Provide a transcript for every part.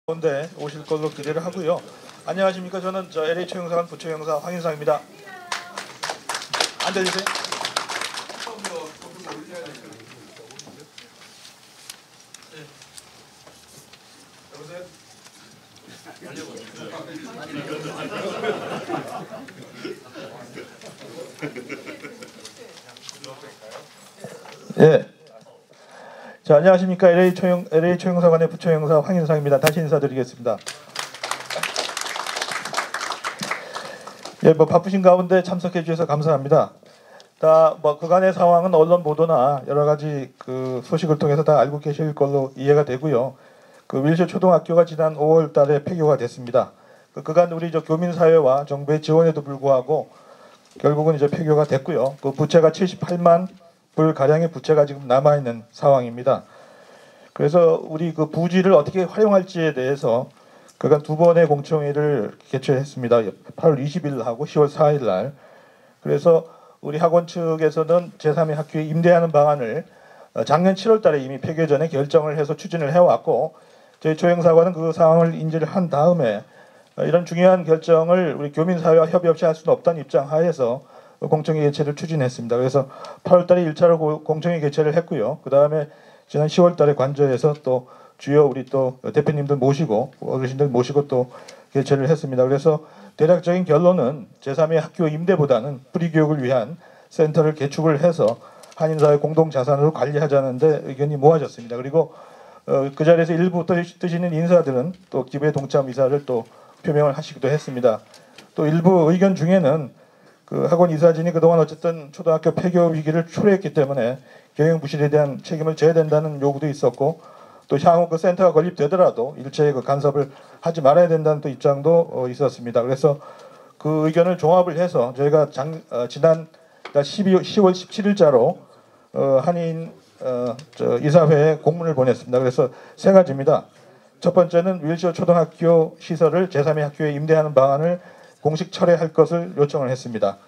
가운데 오실 걸로 기대를 하고요. 안녕하십니까? 저는 LH초영사관 부초영사 황인상입니다. 앉아주세요. 여보세요? 예. 자, 안녕하십니까? LH초영사관의 부초영사 황인상입니다. 다시 인사드리겠습니다. 예, 바쁘신 가운데 참석해 주셔서 감사합니다. 그간의 상황은 언론 보도나 여러 가지 소식을 통해서 다 알고 계실 걸로 이해가 되고요. 윌셔 초등학교가 지난 5월 달에 폐교가 됐습니다. 그간 우리 교민 사회와 정부의 지원에도 불구하고 결국은 폐교가 됐고요. 부채가 78만 불 가량의 부채가 지금 남아 있는 상황입니다. 그래서 우리 부지를 어떻게 활용할지에 대해서 그간 두 번의 공청회를 개최했습니다. 8월 20일 하고 10월 4일 날. 그래서 우리 학원 측에서는 제3의 학교에 임대하는 방안을 작년 7월 달에 이미 폐교 전에 결정을 해서 추진을 해왔고, 저희 초영사관은 그 상황을 인지를 한 다음에 이런 중요한 결정을 우리 교민사회와 협의 없이 할 수는 없다는 입장 하에서 공청회 개최를 추진했습니다. 그래서 8월 달에 1차로 공청회 개최를 했고요. 그 다음에 지난 10월 달에 관저에서 또 주요 우리 또 대표님들 모시고 어르신들 모시고 또 개최를 했습니다. 그래서 대략적인 결론은 제3의 학교 임대보다는 프리교육을 위한 센터를 개축을 해서 한인사회 공동자산으로 관리하자는 데 의견이 모아졌습니다. 그리고 그 자리에서 일부 뜨시는 인사들은 또 기부의 동참 의사를 또 표명을 하시기도 했습니다. 또 일부 의견 중에는 학원 이사진이 그동안 어쨌든 초등학교 폐교 위기를 초래했기 때문에 경영 부실에 대한 책임을 져야 된다는 요구도 있었고, 또 향후 센터가 건립되더라도 일체의 간섭을 하지 말아야 된다는 또 입장도 있었습니다. 그래서 그 의견을 종합을 해서 저희가 지난 10월 17일자로 한인 이사회에 공문을 보냈습니다. 그래서 세 가지입니다. 첫 번째는 윌셔 초등학교 시설을 제3의 학교에 임대하는 방안을 공식 철회할 것을 요청을 했습니다.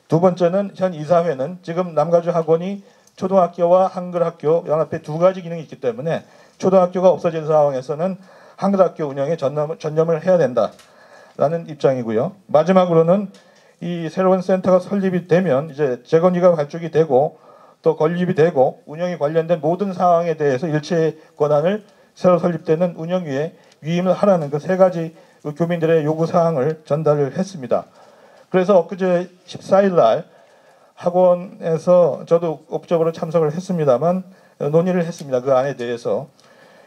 두 번째는 현 이사회는 지금 남가주 학원이 초등학교와 한글학교 연합회 두 가지 기능이 있기 때문에 초등학교가 없어진 상황에서는 한글학교 운영에 전념을 해야 된다라는 입장이고요. 마지막으로는 이 새로운 센터가 설립이 되면 이제 재건의가 발족이 되고 또 건립이 되고 운영에 관련된 모든 상황에 대해서 일체의 권한을 새로 설립되는 운영위에 위임을 하라는 그 세 가지 교민들의 요구 사항을 전달을 했습니다. 그래서 엊그제 14일 날 학원에서 저도 업적으로 참석을 했습니다만 논의를 했습니다. 그 안에 대해서.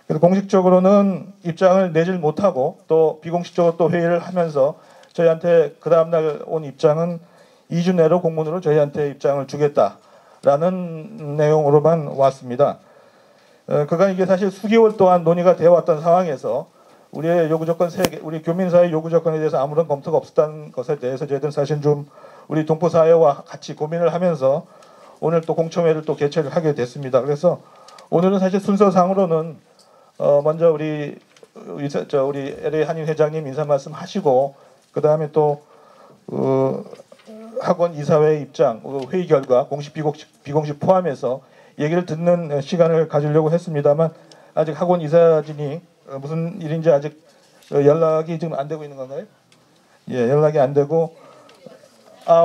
그래서 공식적으로는 입장을 내질 못하고 또 비공식적으로 또 회의를 하면서 저희한테 그 다음날 온 입장은 2주 내로 공문으로 저희한테 입장을 주겠다라는 내용으로만 왔습니다. 그간 이게 사실 수개월 동안 논의가 되어 왔던 상황에서 우리의 요구 조건 우리 교민사회 요구 조건에 대해서 아무런 검토가 없었다는 것에 대해서 저희들은 사실 좀 우리 동포사회와 같이 고민을 하면서 오늘 또 공청회를 또 개최를 하게 됐습니다. 그래서 오늘은 사실 순서상으로는 먼저 우리 LA 한인 회장님 인사 말씀 하시고 그 다음에 또 학원 이사회 입장, 회의 결과 공식 비공식 포함해서 얘기를 듣는 시간을 가지려고 했습니다만 아직 학원 이사진이 무슨 일인지 아직 연락이 지금 안 되고 있는 건가요? 예, 연락이 안 되고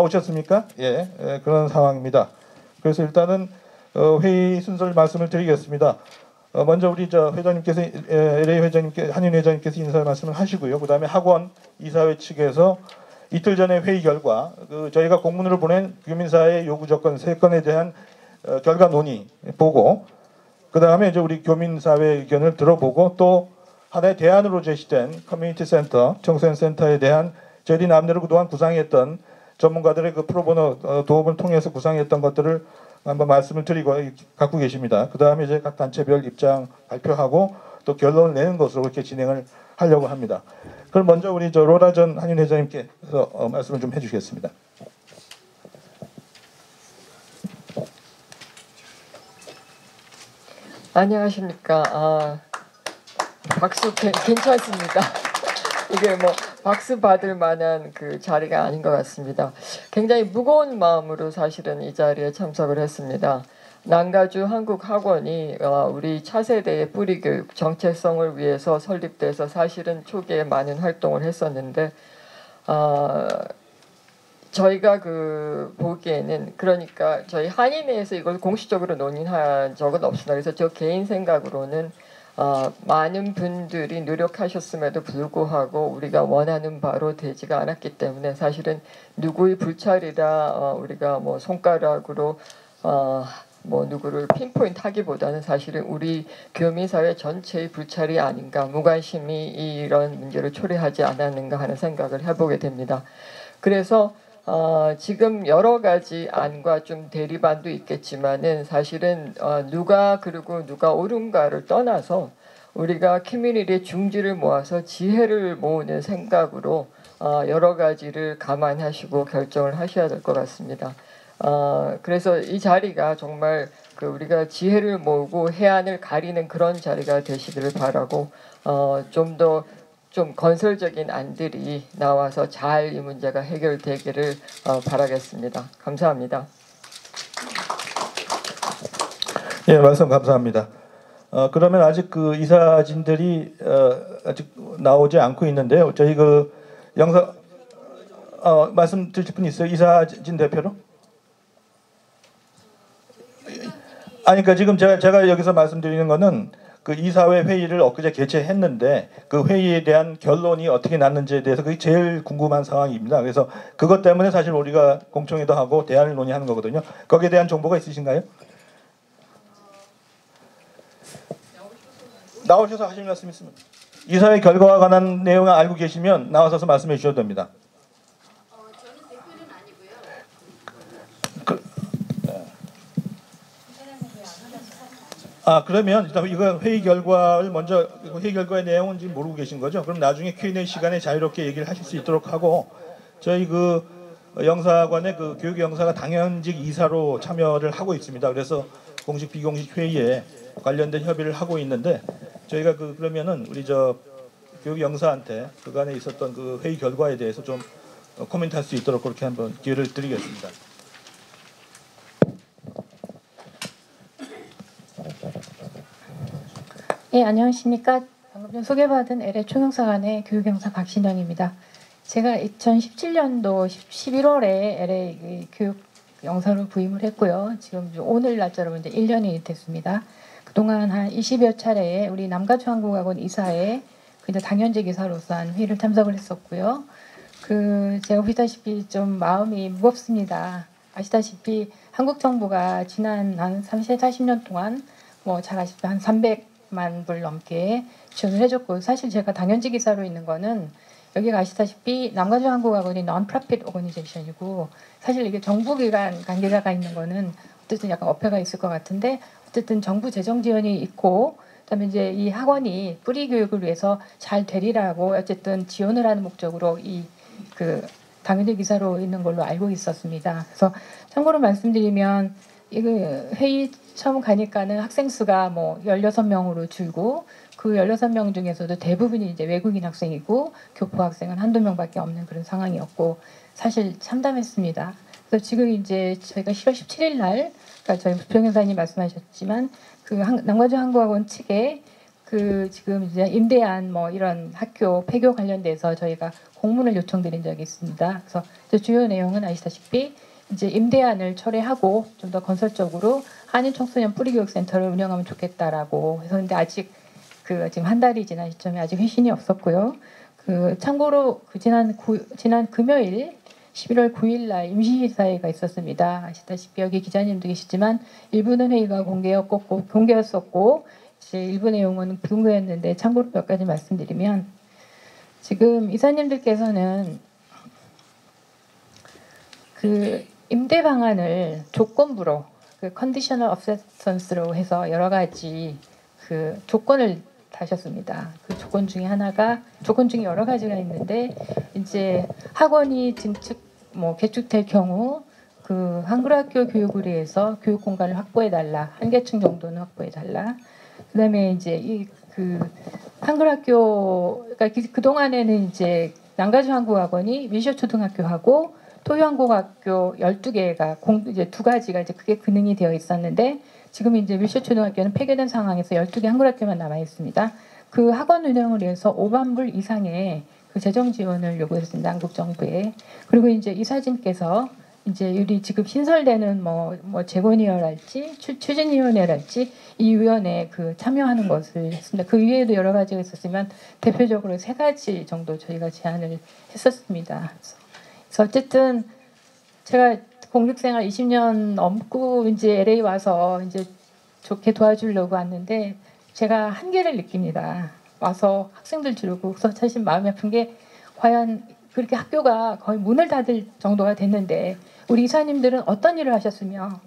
오셨습니까? 예, 그런 상황입니다. 그래서 일단은 회의 순서를 말씀을 드리겠습니다. 먼저 우리 회장님께서 LA 회장님께 한인 회장님께서 인사 말씀을 하시고요. 그다음에 학원 이사회 측에서 이틀 전에 회의 결과 저희가 공문으로 보낸 교민사회 요구 조건 3건에 대한 결과 논의 보고 그다음에 이제 우리 교민사회 의견을 들어보고 또 하나의 대안으로 제시된 커뮤니티 센터, 청소년 센터에 대한 저희들이 남대로 그동안 구상했던 전문가들의 프로보노 도움을 통해서 구상했던 것들을 한번 말씀을 드리고 갖고 계십니다. 그다음에 이제 각 단체별 입장 발표하고 또 결론을 내는 것으로 이렇게 진행을 하려고 합니다. 그럼 먼저 우리 로라 전 한인 회장님께서 말씀을 좀 해주시겠습니다. 안녕하십니까. 박수 괜찮습니다. 이게 박수 받을 만한 자리가 아닌 것 같습니다. 굉장히 무거운 마음으로 사실은 이 자리에 참석을 했습니다. 남가주 한국학원이 우리 차세대의 뿌리교육 정체성을 위해서 설립돼서 사실은 초기에 많은 활동을 했었는데 저희가 그 보기에는 그러니까 저희 한인회에서 이걸 공식적으로 논의한 적은 없습니다. 그래서 저 개인 생각으로는 많은 분들이 노력하셨음에도 불구하고 우리가 원하는 바로 되지가 않았기 때문에 사실은 누구의 불찰이라 우리가 뭐 손가락으로 뭐 누구를 핀포인트 하기보다는 사실은 우리 교민사회 전체의 불찰이 아닌가, 무관심이 이런 문제를 초래하지 않았는가 하는 생각을 해보게 됩니다. 그래서 지금 여러 가지 안과 좀 대립안도 있겠지만은 사실은 누가 그리고 누가 옳은가를 떠나서 우리가 커뮤니티의 중지를 모아서 지혜를 모으는 생각으로 여러 가지를 감안하시고 결정을 하셔야 될 것 같습니다. 그래서 이 자리가 정말 그 우리가 지혜를 모으고 해안을 가리는 그런 자리가 되시기를 바라고 좀 건설적인 안들이 나와서 잘 이 문제가 해결되기를 바라겠습니다. 감사합니다. 예, 말씀 감사합니다. 그러면 아직 그 이사진들이 아직 나오지 않고 있는데요. 저희 그 영상 말씀 드릴 분 있어요? 이사진 대표로? 아니, 그러니까 지금 제가 여기서 말씀드리는 거는 그 이사회 회의를 엊그제 개최했는데 그 회의에 대한 결론이 어떻게 났는지에 대해서 그게 제일 궁금한 상황입니다. 그래서 그것 때문에 사실 우리가 공청회도 하고 대안을 논의하는 거거든요. 거기에 대한 정보가 있으신가요? 나오셔서 하실 말씀 있으면 이사회 결과와 관한 내용을 알고 계시면 나와서 말씀해 주셔도 됩니다. 저는 대표는 아니고요. 그러면 일단 이거 회의 결과를 먼저 회의 결과의 내용은 지금 모르고 계신 거죠? 그럼 나중에 Q&A 시간에 자유롭게 얘기를 하실 수 있도록 하고 저희 그 영사관의 그 교육 영사가 당연직 이사로 참여를 하고 있습니다. 그래서 공식 비공식 회의에 관련된 협의를 하고 있는데 저희가 그러면은 우리 저 교육 영사한테 그간에 있었던 그 회의 결과에 대해서 좀 코멘트할 수 있도록 그렇게 한번 기회를 드리겠습니다. 예, 안녕하십니까. 방금 전 소개받은 LA 총영사관의 교육영사 박신영입니다. 제가 2017년도 11월에 LA 교육영사로 부임을 했고요. 지금 오늘 날짜로 이제 1년이 됐습니다. 그동안 한 20여 차례에 우리 남가주한국학원 이사회 이제 당연직 이사로서 한 회의를 참석을 했었고요. 제가 보시다시피 좀 마음이 무겁습니다. 아시다시피 한국 정부가 지난 한 40년 동안 뭐 잘 아시다시피 한 300만 불 넘게 지원을 해줬고 사실 제가 당연직 이사로 있는 거는 여기가 아시다시피 남가주한국학원이 non-profit organization이고 사실 이게 정부기관 관계자가 있는 거는 어쨌든 약간 어폐가 있을 것 같은데 어쨌든 정부 재정 지원이 있고 그다음에 이제 이 학원이 뿌리 교육을 위해서 잘 되리라고 어쨌든 지원을 하는 목적으로 당연직 이사로 있는 걸로 알고 있었습니다. 그래서 참고로 말씀드리면 이거 회의 처음 가니까는 학생 수가 뭐 16명으로 줄고 그 16명 중에서도 대부분이 이제 외국인 학생이고 교포 학생은 한두 명밖에 없는 그런 상황이었고 사실 참담했습니다. 그래서 지금 이제 저희가 10월 17일 날 그러니까 저희 부평연사님 말씀하셨지만 남가주 한국학원 측에 지금 이제 임대한 뭐 이런 학교 폐교 관련돼서 저희가 공문을 요청드린 적이 있습니다. 그래서 주요 내용은 아시다시피 이제 임대안을 철회하고 좀 더 건설적으로 한인 청소년 뿌리교육센터를 운영하면 좋겠다라고 해서 근데 아직 지금 한 달이 지난 시점에 아직 회신이 없었고요. 참고로 지난 금요일 11월 9일 날 임시회의가 있었습니다. 아시다시피 여기 기자님도 계시지만 일부는 회의가 공개였었고 이제 일부 내용은 비공개였는데 참고로 몇 가지 말씀드리면 지금 이사님들께서는 임대 방안을 조건부로 컨디셔널 업세턴스로 해서 여러 가지 조건을 다셨습니다. 조건 중에 여러 가지가 있는데 이제 학원이 개축될 경우 한글학교 교육을 위해서 교육 공간을 확보해 달라. 한 개층 정도는 확보해 달라. 그다음에 이제 한글학교 그러니까 그 동안에는 이제 남가주 한국학원이 미셔 초등학교하고 토요한국학교 12개가 이제 두 가지가 이제 그게 근응이 되어 있었는데 지금 이제 밀실초등학교는 폐교된 상황에서 12개 한글학교만 남아 있습니다. 그 학원 운영을 위해서 5만 불 이상의 그 재정 지원을 요구했습니다. 한국 정부에. 그리고 이제 이사진께서 이제 우리 지금 신설되는 뭐 재건위원회랄지 추진위원회랄지 이 위원회에 그 참여하는 것을 했습니다. 그 위에도 여러 가지가 있었으면 대표적으로 3가지 정도 저희가 제안을 했었습니다. 그래서 어쨌든 제가 공직생활 20년 넘고 이제 LA 와서 이제 좋게 도와주려고 왔는데 제가 한계를 느낍니다. 와서 학생들 주르고 그래서 사실 마음이 아픈 게 과연 그렇게 학교가 거의 문을 닫을 정도가 됐는데 우리 이사님들은 어떤 일을 하셨으며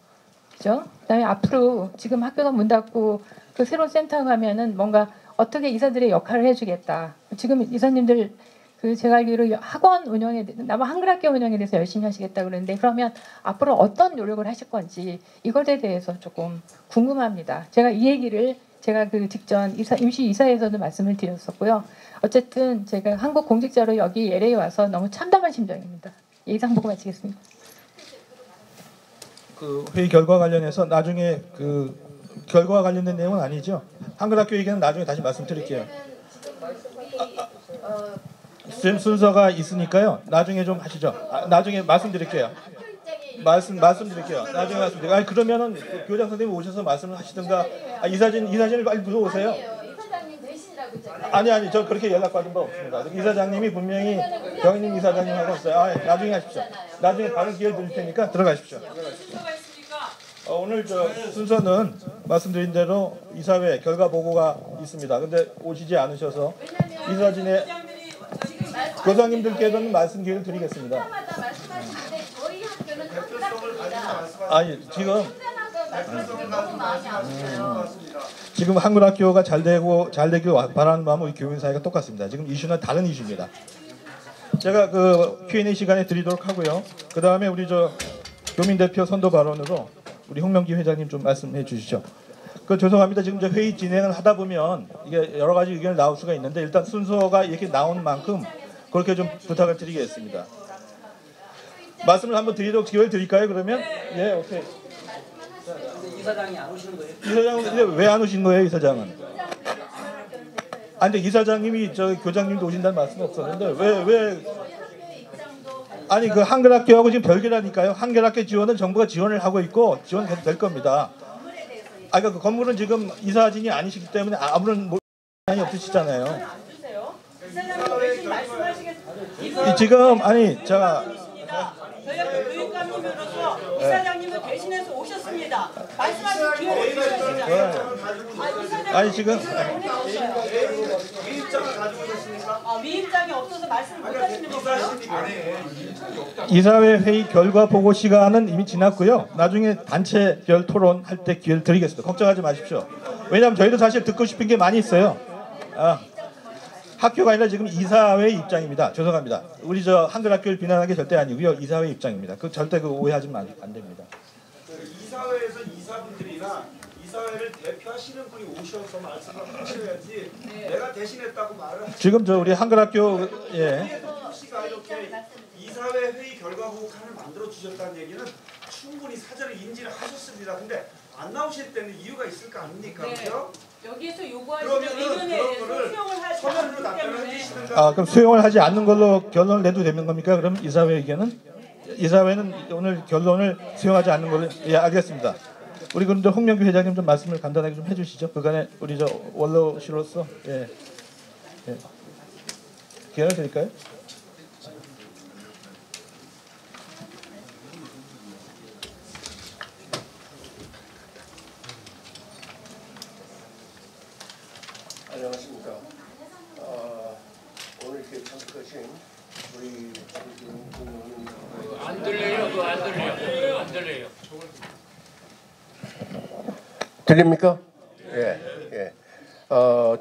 그죠? 그다음에 앞으로 지금 학교가 문 닫고 그 새로운 센터 가면은 뭔가 어떻게 이사들의 역할을 해주겠다. 지금 이사님들 그 제가 알기로 학원 운영에 아마 한글학교 운영에 대해서 열심히 하시겠다 그러는데 그러면 앞으로 어떤 노력을 하실 건지 이것에 대해서 조금 궁금합니다. 제가 이 얘기를 제가 그 직전 임시 이사에서도 말씀을 드렸었고요. 어쨌든 제가 한국 공직자로 여기 LA 와서 너무 참담한 심정입니다. 예상 보고 마치겠습니다. 그 회의 결과 관련해서 나중에 그 결과와 관련된 내용은 아니죠. 한글학교 얘기는 나중에 다시 말씀드릴게요. 지금 순서가 있으니까요. 나중에 좀 하시죠. 나중에 말씀드릴게요. 말씀드릴게요. 나중에 말씀드릴게요. 아니 그러면은 그 교장 선생님 오셔서 말씀을 하시든가. 이사진을 빨리 불러오세요. 아니 저 그렇게 연락받은 바 없습니다. 이사장님이 분명히 경희님 이사장님하고 있어요. 나중에 하십시오. 나중에 다른 기회를 드릴 테니까 들어가십시오. 오늘 저 순서는 말씀드린 대로 이사회 결과 보고가 있습니다. 근데 오시지 않으셔서 이사진의 교장님들께서는 말씀 기회를 드리겠습니다. 저희 학교는 한글학교입니다. 아니 지금 한글학교가 잘 되길 바라는 마음은 우리 교민 사회가 똑같습니다. 지금 이슈는 다른 이슈입니다. 제가 그 Q&A 시간에 드리도록 하고요. 그 다음에 우리 저 교민 대표 선도 발언으로 우리 홍명기 회장님 좀 말씀해 주시죠. 죄송합니다. 지금 회의 진행을 하다 보면 이게 여러 가지 의견이 나올 수가 있는데 일단 순서가 이렇게 나오는 만큼 그렇게 좀 부탁을 드리겠습니다. 말씀을 한번 드리도록 기회를 드릴까요? 그러면 예, 오케이. 이사장이 안 오시는 거예요? 이사장은 왜 안 오신 거예요, 이사장은? 근데 이사장님이 저 교장님도 오신다는 말씀이 없었는데 왜? 아니 그 한글학교하고 지금 별개라니까요. 한글학교 지원은 정부가 지원을 하고 있고 지원 계속 될 겁니다. 그러니까 그 건물은 지금 이사진이 아니시기 때문에 아무런 상관이 없으시잖아요. 지금 저희가 교육감님으로서 이사장님을 대신해서 오셨습니다. 말씀하실 기회를 주셔야죠. 아니 지금 위임장이 없어서 말씀을 못 하시는 건가요? 이사회 회의 결과 보고 시간은 이미 지났고요. 나중에 단체별 토론할 때 기회를 드리겠습니다. 걱정하지 마십시오. 왜냐하면 저희도 사실 듣고 싶은 게 많이 있어요. 학교가 아니라 지금 이사회의 입장입니다. 죄송합니다. 우리 저 한글학교를 비난하는 게 절대 아니고요. 이사회 입장입니다. 절대 오해하시면 안 됩니다. 이사회에서 이사분들이나 이사회를 대표하시는 분이 오셔서 말씀을 하셔야지 내가 대신했다고 말을 하시는 지금 저 우리 한글학교 씨가 이렇게 이사회 회의 결과 보고칸을 만들어 주셨다는 얘기는 충분히 사전에 인지를 하셨습니다. 근데 안 나오실 때는 이유가 있을 거 아닙니까? 그죠? 여기에서 요구하시는 의견에 대해서 수용을 하지 서면으로 않기 답변을 때문에 해주시든가. 그럼 수용을 하지 않는 걸로 결론을 내도 되는 겁니까? 그럼 이사회 의견은? 이사회는 오늘 결론을 수용하지 않는 걸로 알겠습니다. 우리 그런데 홍명규 회장님 좀 말씀을 간단하게 좀 해주시죠. 그간에 우리 저 원로시로서 기회를 드릴까요? 안녕하십니까. 오늘 이렇게 참석하신 우리 안 들려요. 들립니까? 예.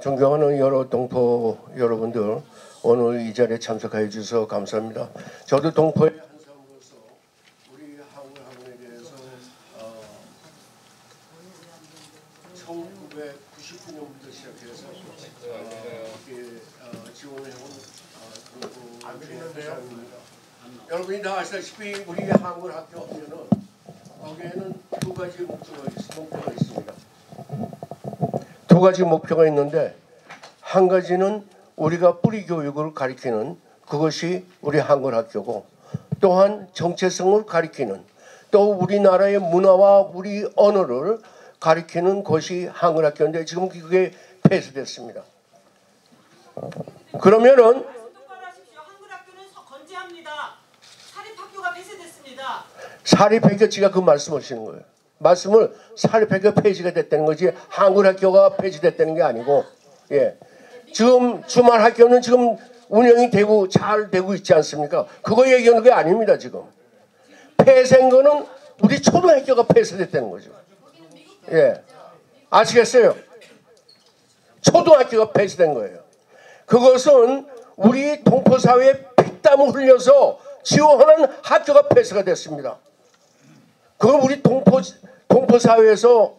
존경하는 여러 동포 여러분들, 오늘 이 자리에 참석해 주셔서 감사합니다. 저도 동포의 한 사람으로서 우리 한국학원에 대해서 1999년부터 시작해서 이렇게 지원을 해온 동포 사람입니다. 여러분이 다 아시다시피 우리 한글 학교 하면은 거기에는 두 가지 목표가 있습니다. 두 가지 목표가 있는데 한 가지는 우리가 뿌리 교육을 가리키는 그것이 우리 한글 학교고 또한 정체성을 가리키는 또 우리나라의 문화와 우리 언어를 가리키는 것이 한글 학교인데 지금 그게 폐쇄됐습니다. 그러면은 똑바로 하십시오. 한글 학교는 건재합니다. 사립학교가 폐쇄됐습니다. 사립학교 지가 그 말씀하시는 거예요. 말씀을 사립학교 폐지가 됐다는 거지 한글 학교가 폐지됐다는 게 아니고 예. 지금 주말 학교는 지금 운영이 되고 잘 되고 있지 않습니까? 그거 얘기하는 게 아닙니다. 지금 폐쇄인 거는 우리 초등학교가 폐쇄됐다는 거죠. 예, 아시겠어요? 초등학교가 폐쇄된 거예요. 그것은 우리 동포사회에 피땀을 흘려서 지원하는 학교가 폐쇄가 됐습니다. 그건 우리 동포사회에서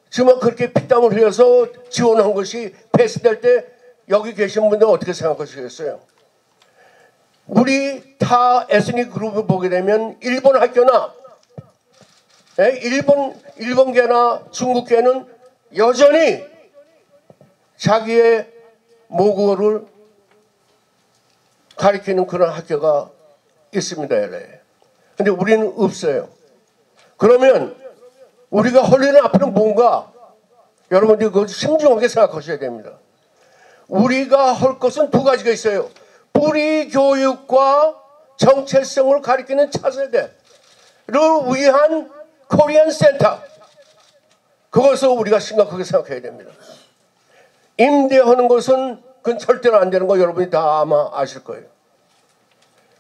지금 그렇게 피땀을 흘려서 지원한 것이 폐쇄될 때 여기 계신 분들 어떻게 생각하시겠어요? 우리 타 에스닉 그룹을 보게 되면 일본 학교나 일본계나 중국계는 여전히 자기의 모국어를 가리키는 그런 학교가 있습니다. 그런데 우리는 없어요. 그러면 우리가 헐리는 앞에는 뭔가 여러분들이 그걸 신중하게 생각하셔야 됩니다. 우리가 할 것은 두 가지가 있어요. 뿌리 교육과 정체성을 가리키는 차세대를 위한 코리안 센터. 그것을 우리가 심각하게 생각해야 됩니다. 임대하는 것은 그건 절대로 안 되는 거 여러분이 다 아마 아실 거예요.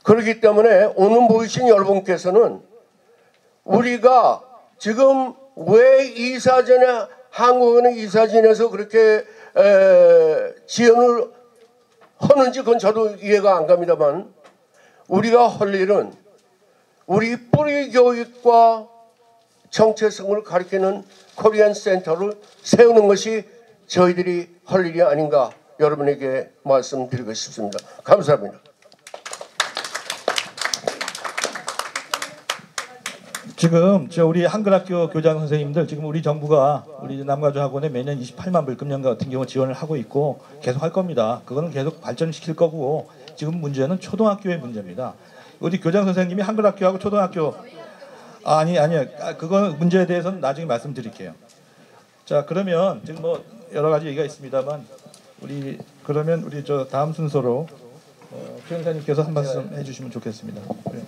그렇기 때문에 오늘 모이신 여러분께서는 우리가 지금 왜 이사전에 한국은 이사진에서 그렇게 지원을 하는지 그건 저도 이해가 안 갑니다만 우리가 할 일은 우리 뿌리 교육과 정체성을 가리키는 코리안 센터를 세우는 것이 저희들이 할 일이 아닌가 여러분에게 말씀드리고 싶습니다. 감사합니다. 지금 우리 한글학교 교장 선생님들 지금 우리 정부가 우리 남가주학원에 매년 28만 불 금년 같은 경우 지원을 하고 있고 계속 할 겁니다. 그거는 계속 발전시킬 거고 지금 문제는 초등학교의 문제입니다. 우리 교장 선생님이 한글학교하고 초등학교 아니요. 그거는 문제에 대해서는 나중에 말씀드릴게요. 자 그러면 지금 뭐 여러 가지 얘기가 있습니다만 그러면 우리 저 다음 순서로 최 형사님께서 한 말씀 해주시면 좋겠습니다. 네.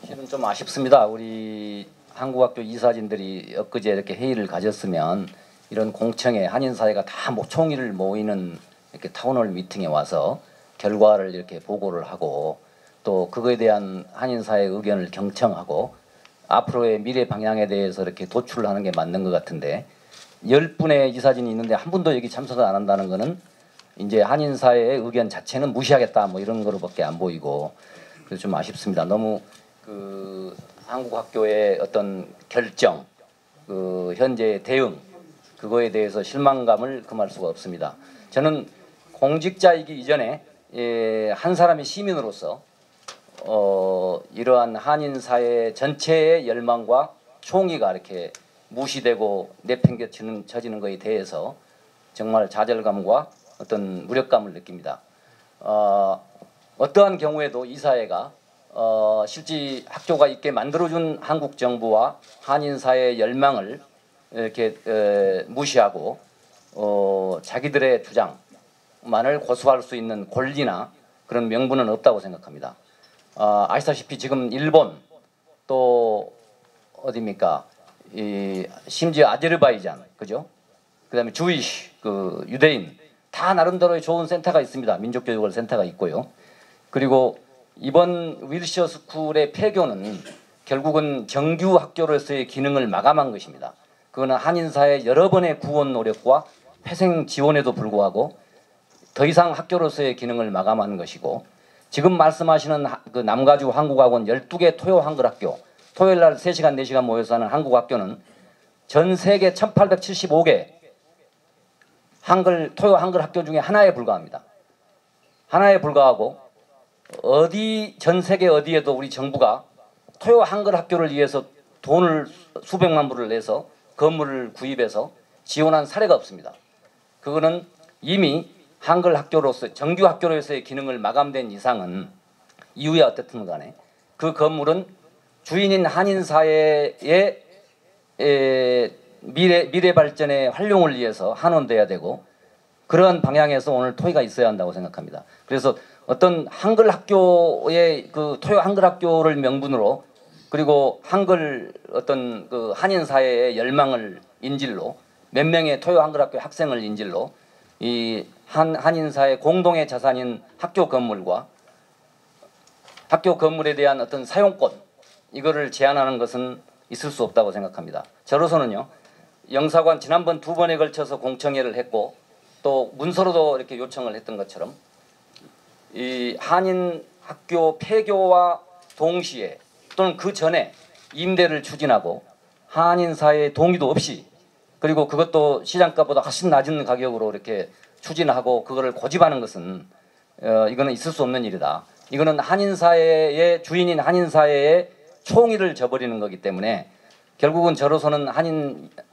실은 좀 아쉽습니다. 우리 한국학교 이사진들이 엊그제 이렇게 회의를 가졌으면 이런 공청회 한인사회가 다 총의를 모이는 이렇게 타운홀 미팅에 와서 결과를 이렇게 보고를 하고 또 그거에 대한 한인사회 의견을 경청하고 앞으로의 미래 방향에 대해서 이렇게 도출을 하는 게 맞는 것 같은데 10분의 이사진이 있는데 한 분도 여기 참석을 안 한다는 거는 이제 한인사회의 의견 자체는 무시하겠다 뭐 이런 거로밖에 안 보이고 그래서 좀 아쉽습니다. 너무 그 한국학교의 어떤 결정, 그 현재 대응 그거에 대해서 실망감을 금할 수가 없습니다. 저는 공직자이기 이전에 한 사람의 시민으로서 이러한 한인사회 전체의 열망과 총의가 이렇게 무시되고 내팽개쳐지는 것에 대해서 정말 좌절감과 어떤 무력감을 느낍니다. 어떠한 경우에도 이 사회가 실제 학교가 있게 만들어준 한국 정부와 한인사회의 열망을 이렇게 무시하고 자기들의 주장만을 고수할 수 있는 권리나 그런 명분은 없다고 생각합니다. 아시다시피 지금 일본 또 어디입니까? 심지어 아제르바이잔 그죠? 그다음에 주이시 그 유대인 다 나름대로의 좋은 센터가 있습니다. 민족교육원 센터가 있고요. 그리고 이번 윌시어 스쿨의 폐교는 결국은 정규 학교로서의 기능을 마감한 것입니다. 그거는 한인사의 여러 번의 구원 노력과 회생 지원에도 불구하고 더 이상 학교로서의 기능을 마감한 것이고 지금 말씀하시는 그 남가주 한국학원 12개 토요 한글학교 토요일날 3시간 4시간 모여서 하는 한국학교는 전 세계 1875개 토요 한글 학교 중에 하나에 불과합니다. 하나에 불과하고 전 세계 어디에도 우리 정부가 토요 한글 학교를 위해서 돈을 수백만 불을 내서 건물을 구입해서 지원한 사례가 없습니다. 그거는 이미 한글 학교로서 정규 학교로서의 기능을 마감된 이상은 이후에 어떻든 간에 그 건물은 주인인 한인 사회의 미래 발전의 활용을 위해서 환원돼야 되고 그런 방향에서 오늘 토의가 있어야 한다고 생각합니다. 그래서 어떤 한글 학교의 그 토요 한글 학교를 명분으로 그리고 한글 어떤 그 한인 사회의 열망을 인질로 몇 명의 토요 한글 학교 학생을 인질로 이 한인 사회 공동의 자산인 학교 건물과 학교 건물에 대한 어떤 사용권 이거를 제한하는 것은 있을 수 없다고 생각합니다. 저로서는요. 영사관 지난번 2번에 걸쳐서 공청회를 했고 또 문서로도 이렇게 요청을 했던 것처럼 이 한인 학교 폐교와 동시에 또는 그 전에 임대를 추진하고 한인 사회의 동의도 없이 그리고 그것도 시장가보다 훨씬 낮은 가격으로 이렇게 추진하고 그거를 고집하는 것은 이거는 있을 수 없는 일이다. 이거는 한인 사회의 주인인 한인 사회의 총의를 저버리는 거기 때문에 결국은 저로서는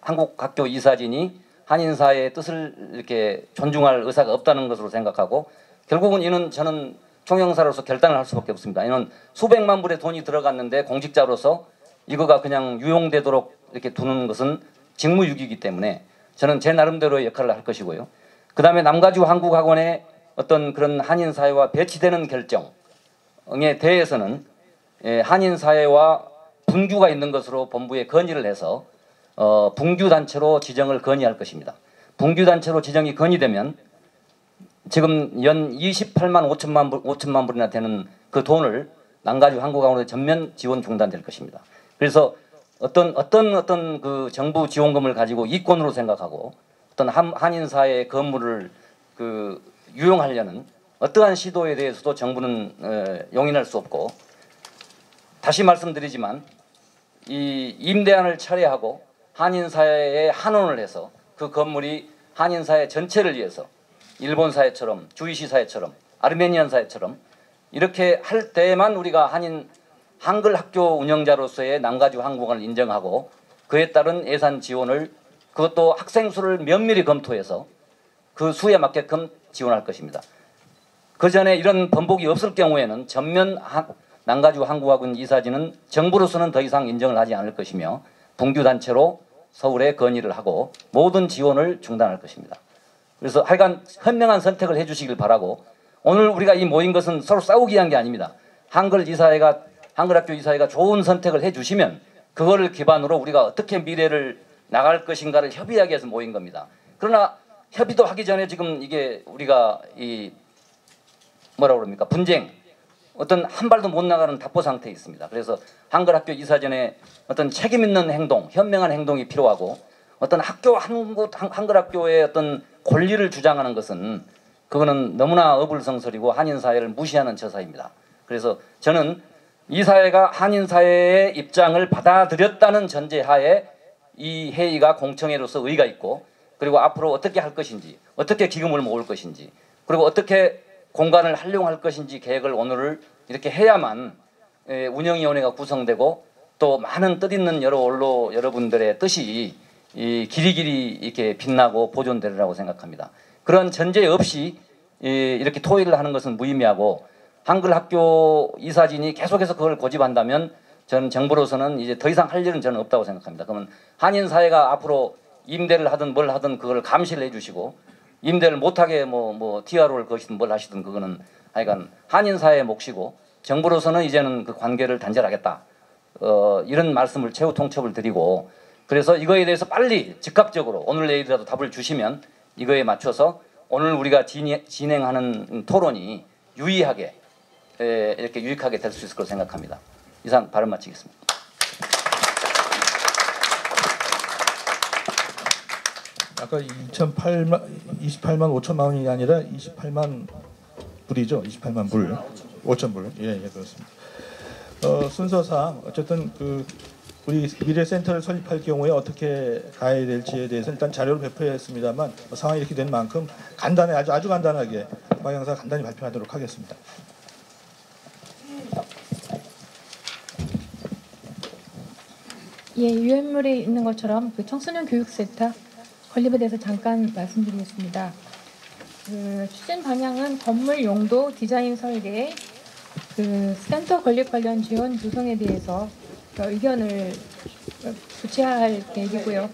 한국 학교 이사진이 한인 사회의 뜻을 이렇게 존중할 의사가 없다는 것으로 생각하고 결국은 이는 저는 총영사로서 결단을 할 수밖에 없습니다. 이는 수백만 불의 돈이 들어갔는데 공직자로서 이거가 그냥 유용되도록 이렇게 두는 것은 직무유기이기 때문에 저는 제 나름대로의 역할을 할 것이고요. 그 다음에 남가주 한국학원의 어떤 그런 한인 사회와 배치되는 결정에 대해서는 한인 사회와 분규가 있는 것으로 본부에 건의를 해서 분규 단체로 지정을 건의할 것입니다. 분규 단체로 지정이 건의되면 지금 연 28만 5천만 불이나 되는 그 돈을 남가주 한국학원에 전면 지원 중단될 것입니다. 그래서 어떤 그 정부 지원금을 가지고 이권으로 생각하고 어떤 한인 사회의 건물을 그 유용하려는 어떠한 시도에 대해서도 정부는 용인할 수 없고 다시 말씀드리지만 이 임대안을 철회하고 한인 사회에 환원을 해서 그 건물이 한인 사회 전체를 위해서 일본 사회처럼 주이시 사회처럼 아르메니안 사회처럼 이렇게 할 때만 우리가 한글 학교 운영자로서의 남가주 한국학원을 인정하고 그에 따른 예산 지원을 그것도 학생 수를 면밀히 검토해서 그 수에 맞게끔 지원할 것입니다. 그 전에 이런 번복이 없을 경우에는 전면 남가주 한국학원 이사진은 정부로서는 더 이상 인정을 하지 않을 것이며 분규단체로 서울에 건의를 하고 모든 지원을 중단할 것입니다. 그래서 하여간 현명한 선택을 해주시길 바라고 오늘 우리가 이 모인 것은 서로 싸우기 위한 게 아닙니다. 한글학교 이사회가 좋은 선택을 해주시면 그거를 기반으로 우리가 어떻게 미래를 나갈 것인가를 협의하기 위해서 모인 겁니다. 그러나 협의도 하기 전에 지금 이게 우리가 이 뭐라 그럽니까 분쟁 어떤 한 발도 못 나가는 답보 상태에 있습니다. 그래서 한글학교 이사전에 어떤 책임 있는 행동, 현명한 행동이 필요하고 어떤 한글학교의 어떤 권리를 주장하는 것은 그거는 너무나 어불성설이고 한인사회를 무시하는 처사입니다. 그래서 저는 이 사회가 한인사회의 입장을 받아들였다는 전제하에 이 회의가 공청회로서 의의가 있고 그리고 앞으로 어떻게 할 것인지 어떻게 기금을 모을 것인지 그리고 어떻게 공간을 활용할 것인지 계획을 오늘 이렇게 해야만 운영위원회가 구성되고 또 많은 뜻있는 여러분들의 뜻이 이 길이길이 이렇게 빛나고 보존되리라고 생각합니다. 그런 전제 없이 이렇게 토의를 하는 것은 무의미하고 한글 학교 이사진이 계속해서 그걸 고집한다면 저는 정부로서는 이제 더 이상 할 일은 저는 없다고 생각합니다. 그러면 한인 사회가 앞으로 임대를 하든 뭘 하든 그걸 감시를 해주시고 임대를 못하게 뭐 TRO를 거시든 뭘 하시든 그거는 하여간 한인 사회의 몫이고 정부로서는 이제는 그 관계를 단절하겠다. 이런 말씀을 최후 통첩을 드리고 그래서 이거에 대해서 빨리 즉각적으로 오늘 내일이라도 답을 주시면 이거에 맞춰서 오늘 우리가 진행하는 토론이 유의하게 이렇게 유익하게 될 수 있을 거라고 생각합니다. 이상 발언 마치겠습니다. 아까 28만 5천만 원이 아니라 28만 불이죠. 28만 불, 5천 불. 예, 그렇습니다. 순서상 어쨌든 그 우리 미래센터를 설립할 경우에 어떻게 가야 될지에 대해서 일단 자료를 배포했습니다만 상황이 이렇게 된 만큼 간단히 아주 간단하게 방향사 간단히 발표하도록 하겠습니다. 예, 유엔물에 있는 것처럼 그 청소년 교육센터 건립에 대해서 잠깐 말씀드리겠습니다. 그 추진 방향은 건물 용도, 디자인 설계, 그 센터 건립 관련 지원 구성에 대해서 의견을 구체화할 계획이고요.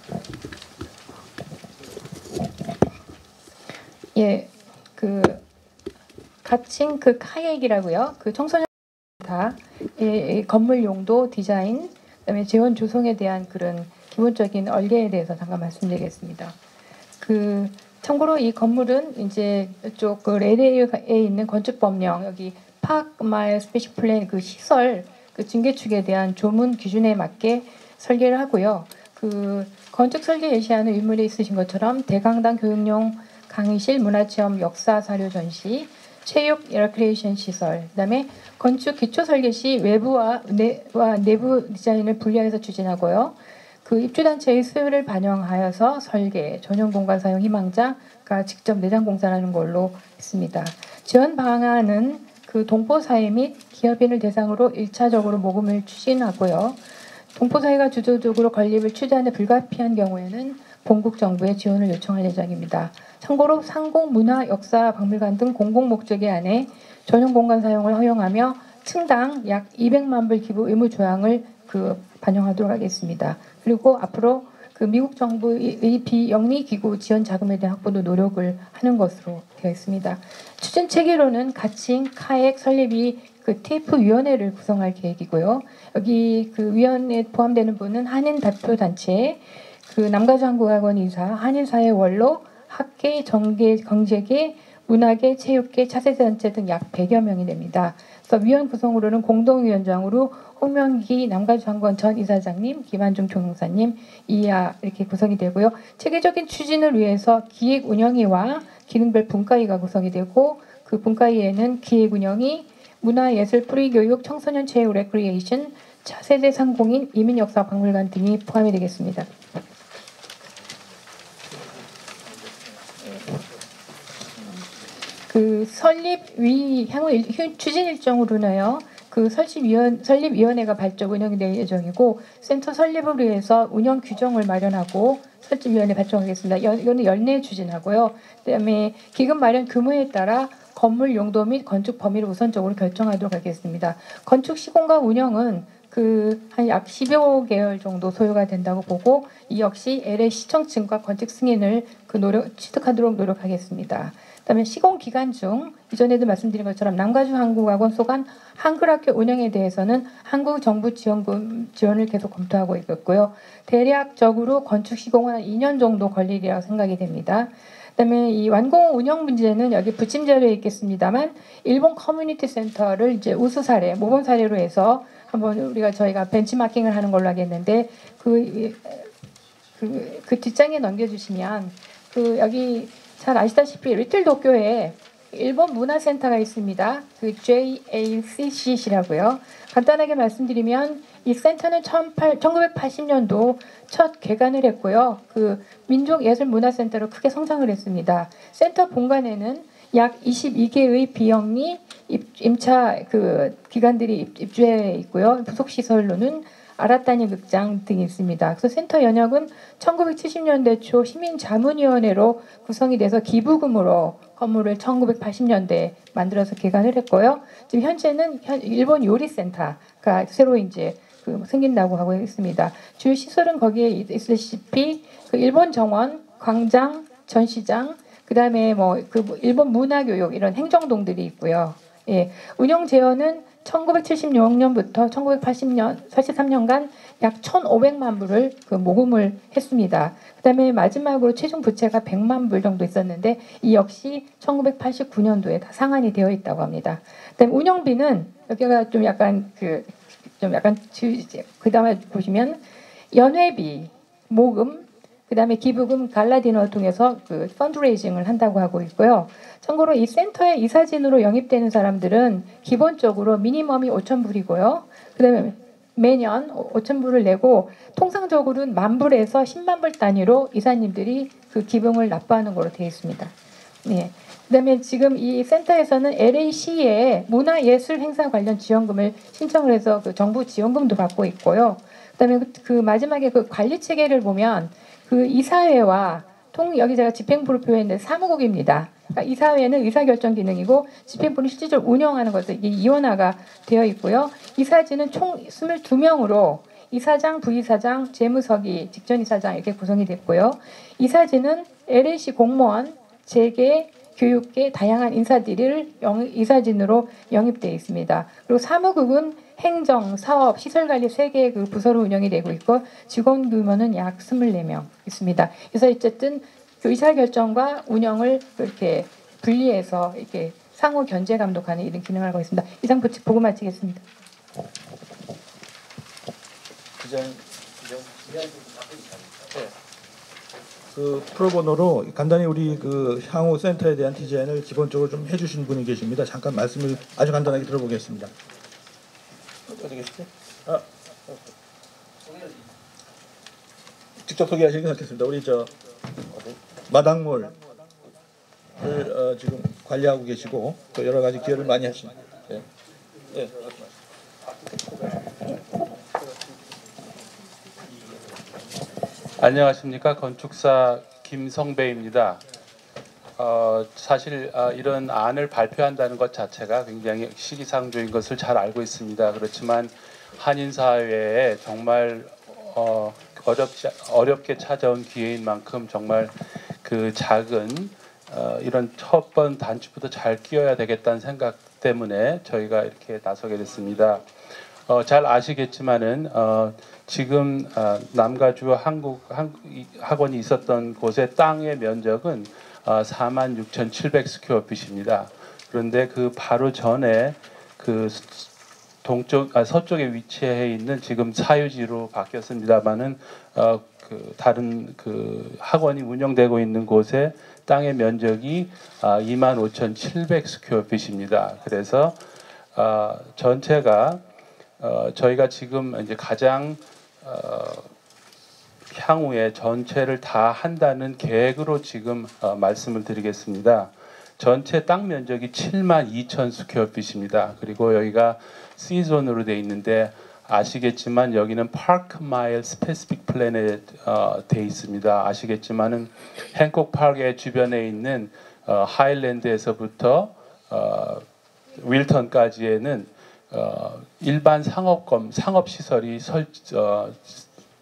예, 그 가칭 그 카액이라고요. 그 청소년 다 건물 용도, 디자인, 그다음에 재원 조성에 대한 그런 기본적인 얼개에 대해서 잠깐 말씀드리겠습니다. 그 참고로 이 건물은 이제 이쪽 그 LA에 있는 건축 법령 여기 파크 마일 스페셜 플랜 그 시설 그 증개축에 대한 조문 기준에 맞게 설계를 하고요. 그 건축 설계 예시하는 의무에 있으신 것처럼 대강당 교육용 강의실, 문화체험, 역사 자료 전시, 체육 레크레이션 시설, 그다음에 건축 기초 설계 시 외부와 내부 디자인을 분리해서 추진하고요. 그 입주단체의 수요를 반영하여서 설계, 전용 공간 사용 희망자가 직접 내장 공사하는 걸로 했습니다. 지원 방안은 그 동포사회 및 기업인을 대상으로 1차적으로 모금을 추진하고요. 동포사회가 주도적으로 건립을 추진하는 불가피한 경우에는 본국 정부의 지원을 요청할 예정입니다. 참고로 상공, 문화, 역사, 박물관 등 공공 목적에 한해 전용 공간 사용을 허용하며 층당 약 200만 불 기부 의무 조항을 반영하도록 하겠습니다. 그리고 앞으로 그 미국 정부의 비영리 기구 지원 자금에 대한 확보도 노력을 하는 것으로 되어 있습니다. 추진 체계로는 가칭, 카액 설립이 그 TF 위원회를 구성할 계획이고요. 여기 그 위원회에 포함되는 분은 한인 대표 단체, 그 남가주한국학원 이사, 한인사회 원로, 학계, 정계, 경제계, 문화계, 체육계, 차세대 단체 등 약 100여 명이 됩니다. 그래서 위원 구성으로는 공동위원장으로 홍명기 남가주한국원 전 이사장님, 김한중 총영사님, 이하 이렇게 구성이 되고요. 체계적인 추진을 위해서 기획운영위와 기능별 분과위가 구성이 되고 그 분과위에는 기획운영위, 문화예술 뿌리교육, 청소년 체육 레크리에이션, 차세대 상공인, 이민역사 박물관 등이 포함이 되겠습니다. 그 설립위 향후 추진 일정으로는요. 그 설립위원회가 발족 운영이 될 예정이고 센터 설립을 위해서 운영 규정을 마련하고 설립위원회 발족하겠습니다. 이거는 연내 추진하고요. 그다음에 기금 마련 규모에 따라 건물 용도 및 건축 범위를 우선적으로 결정하도록 하겠습니다. 건축 시공과 운영은 그 한 약 10여 개월 정도 소요가 된다고 보고 이 역시 LA 시청층과 건축 승인을 취득하도록 노력하겠습니다. 그다음에 시공 기간 중 이전에도 말씀드린 것처럼 남가주한국학원 소관 한글학교 운영에 대해서는 한국 정부 지원을 계속 검토하고 있고요. 대략적으로 건축 시공은 한 2년 정도 걸리리라고 생각이 됩니다. 그다음에 이 완공 운영 문제는 여기 부침 자료에 있겠습니다만 일본 커뮤니티 센터를 이제 우수 사례, 모범 사례로 해서 한번 저희가 벤치마킹을 하는 걸로 하겠는데 그 뒷장에 넘겨주시면 여기 잘 아시다시피 리틀 도쿄에 일본 문화센터가 있습니다. 그 JACC라고요. 간단하게 말씀드리면 이 센터는 1980년도 첫 개관을 했고요. 그 민족예술문화센터로 크게 성장을 했습니다. 센터 본관에는 약 22개의 비영리 임차 기관들이 입주해 있고요. 부속 시설로는 아라타니 극장 등이 있습니다. 그래서 센터 연역은 1970년대 초 시민자문위원회로 구성이 돼서 기부금으로 건물을 1980년대에 만들어서 개관을 했고요. 지금 현재는 일본 요리센터가 새로 이제 생긴다고 하고 있습니다. 주요 시설은 거기에 있다시피 일본 정원, 광장, 전시장, 그다음에 일본 문화교육 이런 행정동들이 있고요. 예, 운영 재원은 1976년부터 1983년간 약 1,500만 불을 모금을 했습니다. 그다음에 마지막으로 최종 부채가 100만 불 정도 있었는데 이 역시 1989년도에 다 상환이 되어 있다고 합니다. 그다음에 운영비는 여기가 좀 약간 그다음에 보시면 연회비, 모금, 그다음에 기부금, 갈라디너를 통해서 펀드레이징을 한다고 하고 있고요. 참고로 이 센터에 이사진으로 영입되는 사람들은 기본적으로 미니멈이 5,000불이고요. 그다음에 매년 5,000불을 내고 통상적으로는 10,000불에서 10만 불 단위로 이사님들이 그 기금을 납부하는 걸로 되어 있습니다. 네. 그다음에 지금 이 센터에서는 LA시에 문화예술 행사 관련 지원금을 신청을 해서 그 정부 지원금도 받고 있고요. 그다음에 그 마지막에 그 관리 체계를 보면 그 이사회와 여기 제가 집행부를 표현했는데 사무국입니다. 그러니까 이사회는 의사결정 기능이고 집행부는 실질적으로 운영하는 것을 이게 이원화가 되어 있고요. 이사진은 총 22명으로 이사장, 부이사장, 재무서기, 직전이사장 이렇게 구성이 됐고요. 이사진은 LA시 공무원, 재계, 교육계 다양한 인사들을 이사진으로 영입되어 있습니다. 그리고 사무국은 행정, 사업, 시설관리 3개의 그 부서로 운영이 되고 있고 직원 규모는 약 24명 있습니다. 그래서 어쨌든 의사결정과 운영을 이렇게 분리해서 이렇게 상호 견제 감독하는 이런 기능을 하고 있습니다. 이상 보고 마치겠습니다. 그 프로보노로 간단히 우리 그 향후 센터에 대한 디자인을 기본적으로 좀 해주신 분이 계십니다. 잠깐 말씀을 아주 간단하게 들어보겠습니다. 어디 계시죠? 직접 소개하시기 괜찮겠습니다. 우리 마당몰을 지금 관리하고 계시고 또 여러 가지 기여를 많이 하신. 네. 네. 안녕하십니까. 건축사 김성배입니다. 사실 이런 안을 발표한다는 것 자체가 굉장히 시기상조인 것을 잘 알고 있습니다. 그렇지만 한인사회에 정말 어렵게 찾아온 기회인 만큼 정말 그 작은 이런 첫 번 단추부터 잘 끼워야 되겠다는 생각 때문에 저희가 이렇게 나서게 됐습니다. 잘 아시겠지만은 지금 남가주 한국 학원이 있었던 곳의 땅의 면적은 46,700스퀘어핏입니다. 그런데 그 바로 전에 그 서쪽에 위치해 있는 지금 사유지로 바뀌었습니다만은 그 다른 그 학원이 운영되고 있는 곳의 땅의 면적이 25,700스퀘어핏입니다. 그래서 전체가 저희가 지금 이제 가장 향후에 전체를 다 한다는 계획으로 지금 말씀을 드리겠습니다. 전체 땅 면적이 72,000스퀘어핏입니다. 그리고 여기가 C존으로 되어 있는데 아시겠지만 여기는 파크 마일 스페시픽 플랜에 되어 있습니다. 아시겠지만은 행콕 파크의 주변에 있는 하일랜드에서부터 윌턴까지에는 일반 상업시설이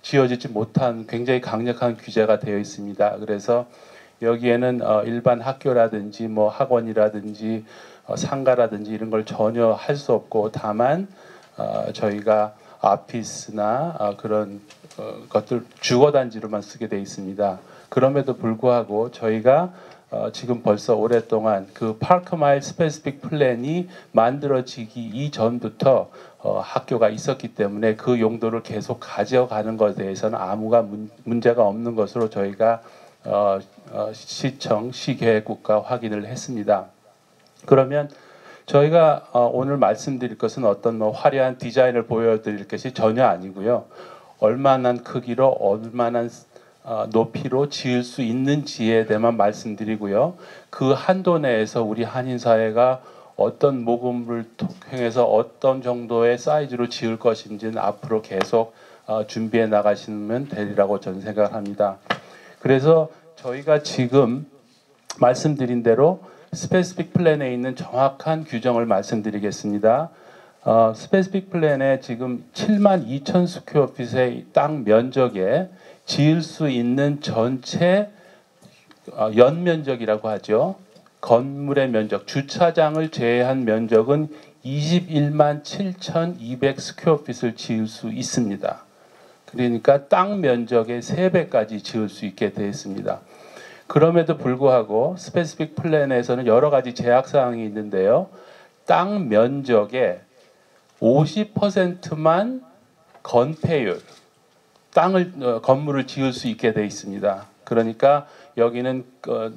지어지지 못한 굉장히 강력한 규제가 되어 있습니다. 그래서 여기에는 일반 학교라든지 뭐 학원이라든지 상가라든지 이런 걸 전혀 할 수 없고 다만 저희가 아피스나 그런 것들 주거단지로만 쓰게 되어 있습니다. 그럼에도 불구하고 저희가 지금 벌써 오랫동안 그 파크마일 스페시픽 플랜이 만들어지기 이전부터 학교가 있었기 때문에 그 용도를 계속 가져가는 것에 대해서는 아무가 문제가 없는 것으로 저희가 시청, 시계획국과 확인을 했습니다. 그러면 저희가 오늘 말씀드릴 것은 어떤 화려한 디자인을 보여드릴 것이 전혀 아니고요. 얼마나 크기로 얼마나 높이로 지을 수 있는지에 대해만 말씀드리고요. 그 한도 내에서 우리 한인사회가 어떤 모금을 통해서 어떤 정도의 사이즈로 지을 것인지는 앞으로 계속 준비해 나가시면 되리라고 저는 생각합니다. 그래서 저희가 지금 말씀드린 대로 스페시픽 플랜에 있는 정확한 규정을 말씀드리겠습니다. 스페시픽 플랜에 지금 72,000스퀘어핏의 땅 면적에 지을 수 있는 전체 연면적이라고 하죠. 건물의 면적, 주차장을 제외한 면적은 21만 7,200스퀘어핏을 지을 수 있습니다. 그러니까 땅 면적의 3배까지 지을 수 있게 되어 있습니다. 그럼에도 불구하고 스페시픽 플랜에서는 여러 가지 제약 사항이 있는데요. 땅 면적의 50%만 건폐율, 건물을 지을 수 있게 돼 있습니다. 그러니까 여기는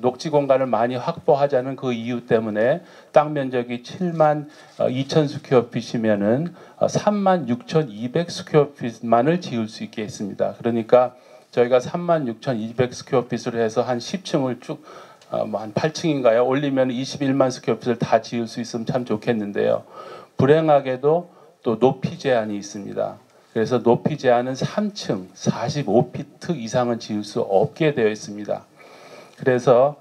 녹지 공간을 많이 확보하자는 그 이유 때문에 땅 면적이 7만 2천 스퀘어핏이면은 3만 6,200 스퀘어핏만을 지을 수 있게 있습니다. 그러니까 저희가 3만 6,200 스퀘어핏으로 해서 한 10층을 쭉 한 8층인가요? 올리면 21만 스퀘어핏을 다 지을 수 있으면 참 좋겠는데요. 불행하게도 또 높이 제한이 있습니다. 그래서 높이 제한은 3층 45피트 이상은 지을 수 없게 되어 있습니다. 그래서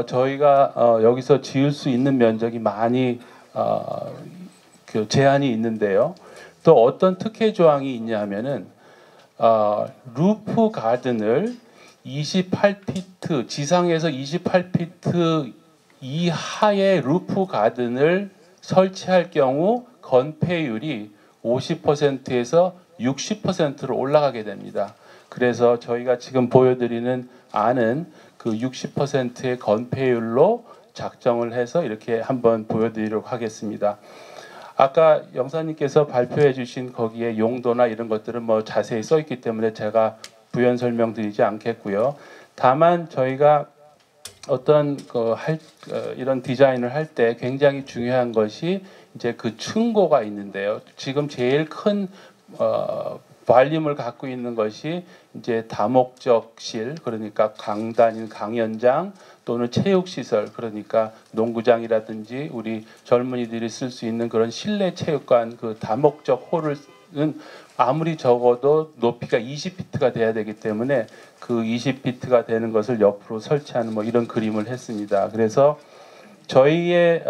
저희가 여기서 지을 수 있는 면적이 많이 그 제한이 있는데요. 또 어떤 특혜 조항이 있냐 하면은 루프 가든을 28피트 지상에서 28피트 이하의 루프 가든을 설치할 경우 건폐율이 50%에서 60%로 올라가게 됩니다. 그래서 저희가 지금 보여드리는 안은 그 60%의 건폐율로 작정을 해서 이렇게 한번 보여드리도록 하겠습니다. 아까 영사님께서 발표해 주신 거기에 용도나 이런 것들은 뭐 자세히 써 있기 때문에 제가 부연 설명드리지 않겠고요. 다만 저희가 어떤 이런 디자인을 할 때 굉장히 중요한 것이 이제 그 층고가 있는데요. 지금 제일 큰 발림을 갖고 있는 것이 이제 다목적실, 그러니까 강단인 강연장 또는 체육시설, 그러니까 농구장이라든지 우리 젊은이들이 쓸 수 있는 그런 실내 체육관 그 다목적 홀은 아무리 적어도 높이가 20피트가 돼야 되기 때문에 그 20피트가 되는 것을 옆으로 설치하는 뭐 이런 그림을 했습니다. 그래서 저희의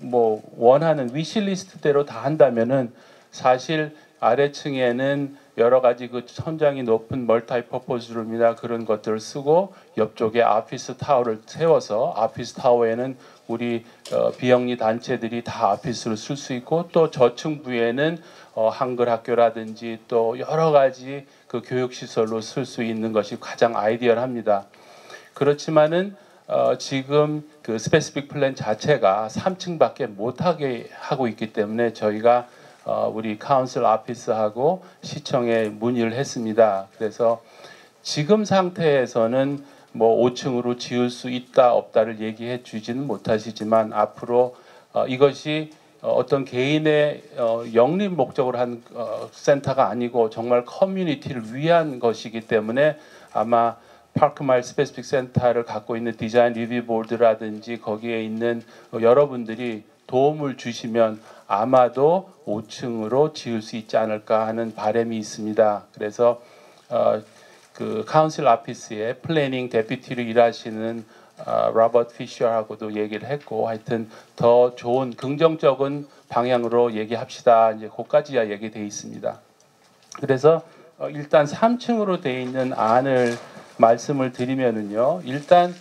뭐 원하는 위시리스트대로 다 한다면은 사실 아래층에는 여러 가지 그 천장이 높은 멀티퍼포즈 룸이나 그런 것들을 쓰고 옆쪽에 아피스 타워를 세워서 아피스 타워에는 우리 비영리 단체들이 다 아피스를 쓸 수 있고 또 저층부에는 한글 학교라든지 또 여러 가지 그 교육 시설로 쓸 수 있는 것이 가장 아이디얼합니다. 그렇지만은 지금 그 스페시픽 플랜 자체가 3층밖에 못하게 하고 있기 때문에 저희가 우리 카운슬 아피스하고 시청에 문의를 했습니다. 그래서 지금 상태에서는 뭐 5층으로 지을 수 있다 없다를 얘기해 주지는 못하시지만 앞으로 이것이 어떤 개인의 영립 목적으로 한 센터가 아니고 정말 커뮤니티를 위한 것이기 때문에 아마 파크마일 스페시픽 센터를 갖고 있는 디자인 리뷰 보드라든지 거기에 있는 여러분들이 도움을 주시면 아마도 5층으로 지을 수 있지 않을까 하는 바람이 있습니다. 그래서 그 카운슬 아피스의 플래닝 데피티로 일하시는 로버트 피셔하고도 얘기를 했고 하여튼 더 좋은 긍정적인 방향으로 얘기합시다. 이제 그까지야 얘기돼 있습니다. 그래서 일단 3층으로 돼 있는 안을 말씀을 드리면은요. 일단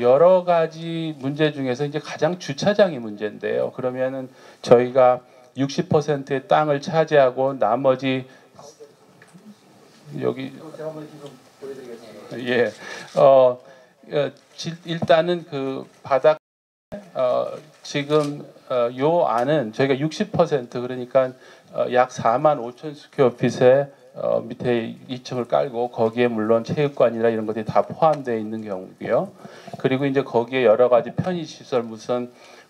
여러 가지 문제 중에서 이제 가장 주차장이 문제인데요. 그러면은 저희가 60%의 땅을 차지하고 나머지 여기 예, 일단은 그 바닥 지금 요 안은 저희가 60% 그러니까 약 4만 5천 스퀘어핏에 밑에 2층을 깔고 거기에 물론 체육관이나 이런 것들이 다 포함되어 있는 경우고요. 그리고 이제 거기에 여러 가지 편의시설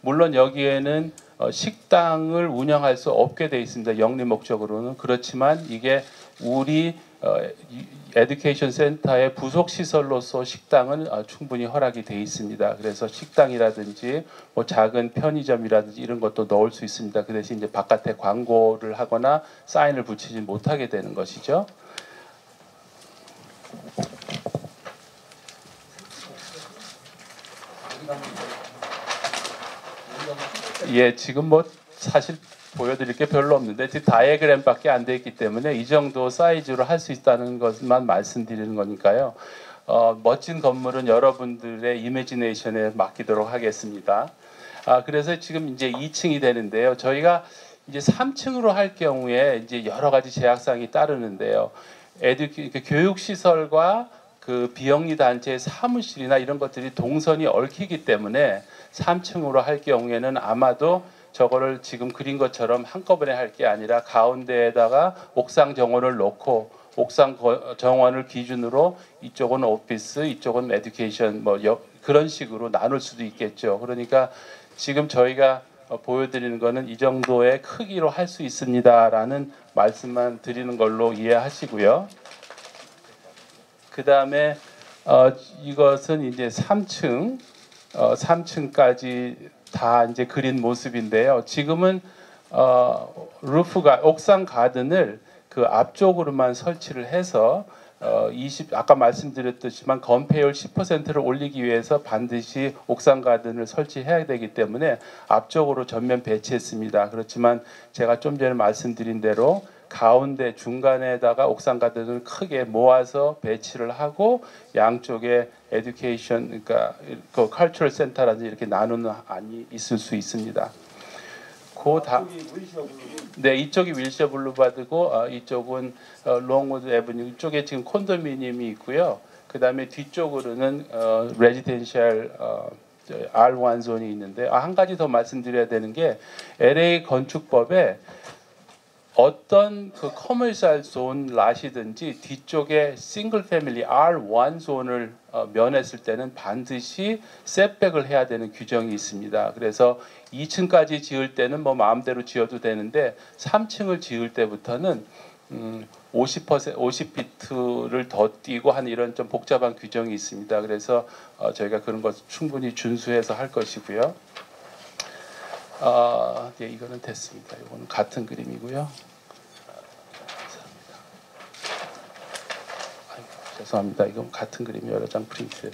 물론 여기에는 식당을 운영할 수 없게 돼 있습니다. 영리 목적으로는. 그렇지만 이게 우리 에듀케이션 센터의 부속 시설로서 식당은 충분히 허락이 돼 있습니다. 그래서 식당이라든지 뭐 작은 편의점이라든지 이런 것도 넣을 수 있습니다. 그 대신 이제 바깥에 광고를 하거나 사인을 붙이지 못하게 되는 것이죠. 예, 지금 뭐 사실 보여드릴 게 별로 없는데 지금 다이어그램밖에 안 돼 있기 때문에 이 정도 사이즈로 할 수 있다는 것만 말씀드리는 거니까요. 멋진 건물은 여러분들의 이미지네이션에 맡기도록 하겠습니다. 그래서 지금 이제 2층이 되는데요. 저희가 이제 3층으로 할 경우에 이제 여러 가지 제약사항이 따르는데요. 교육 시설과 그 비영리 단체의 사무실이나 이런 것들이 동선이 얽히기 때문에 3층으로 할 경우에는 아마도 저거를 지금 그린 것처럼 한꺼번에 할 게 아니라 가운데에다가 옥상 정원을 놓고 옥상 정원을 기준으로 이쪽은 오피스, 이쪽은 에듀케이션 뭐 그런 식으로 나눌 수도 있겠죠. 그러니까 지금 저희가 보여드리는 거는 이 정도의 크기로 할 수 있습니다라는 말씀만 드리는 걸로 이해하시고요. 그 다음에 이것은 이제 3층까지 다 이제 그린 모습인데요. 지금은 루프가 옥상 가든을 그 앞쪽으로만 설치를 해서 아까 말씀드렸듯이만 건폐율 10%를 올리기 위해서 반드시 옥상 가든을 설치해야 되기 때문에 앞쪽으로 전면 배치했습니다. 그렇지만 제가 좀 전에 말씀드린 대로 가운데 중간에다가 옥상 가든을 크게 모아서 배치를 하고 양쪽에 에듀케이션 그러니까 그 컬처럴 센터라든지 이렇게 나누는 안이 있을 수 있습니다. 네, 이쪽이 윌셔 블루바드고 이쪽은 롱우드 애버뉴. 이쪽에 지금 콘도미니엄이 있고요. 그 다음에 뒤쪽으로는 레지덴셜 R1 존이 있는데 한 가지 더 말씀드려야 되는 게 LA 건축법에 어떤 그 커머셜 존 랏이든지 뒤쪽에 싱글 패밀리 R1 존을 면했을 때는 반드시 셋백을 해야 되는 규정이 있습니다. 그래서 2층까지 지을 때는 뭐 마음대로 지어도 되는데 3층을 지을 때부터는 50피트를 더 띄고 한 이런 좀 복잡한 규정이 있습니다. 그래서 저희가 그런 것 충분히 준수해서 할 것이고요. 네, 이거는 됐습니다. 이거는 같은 그림이고요. 죄송합니다. 이건 같은 그림 여러 장 프린트.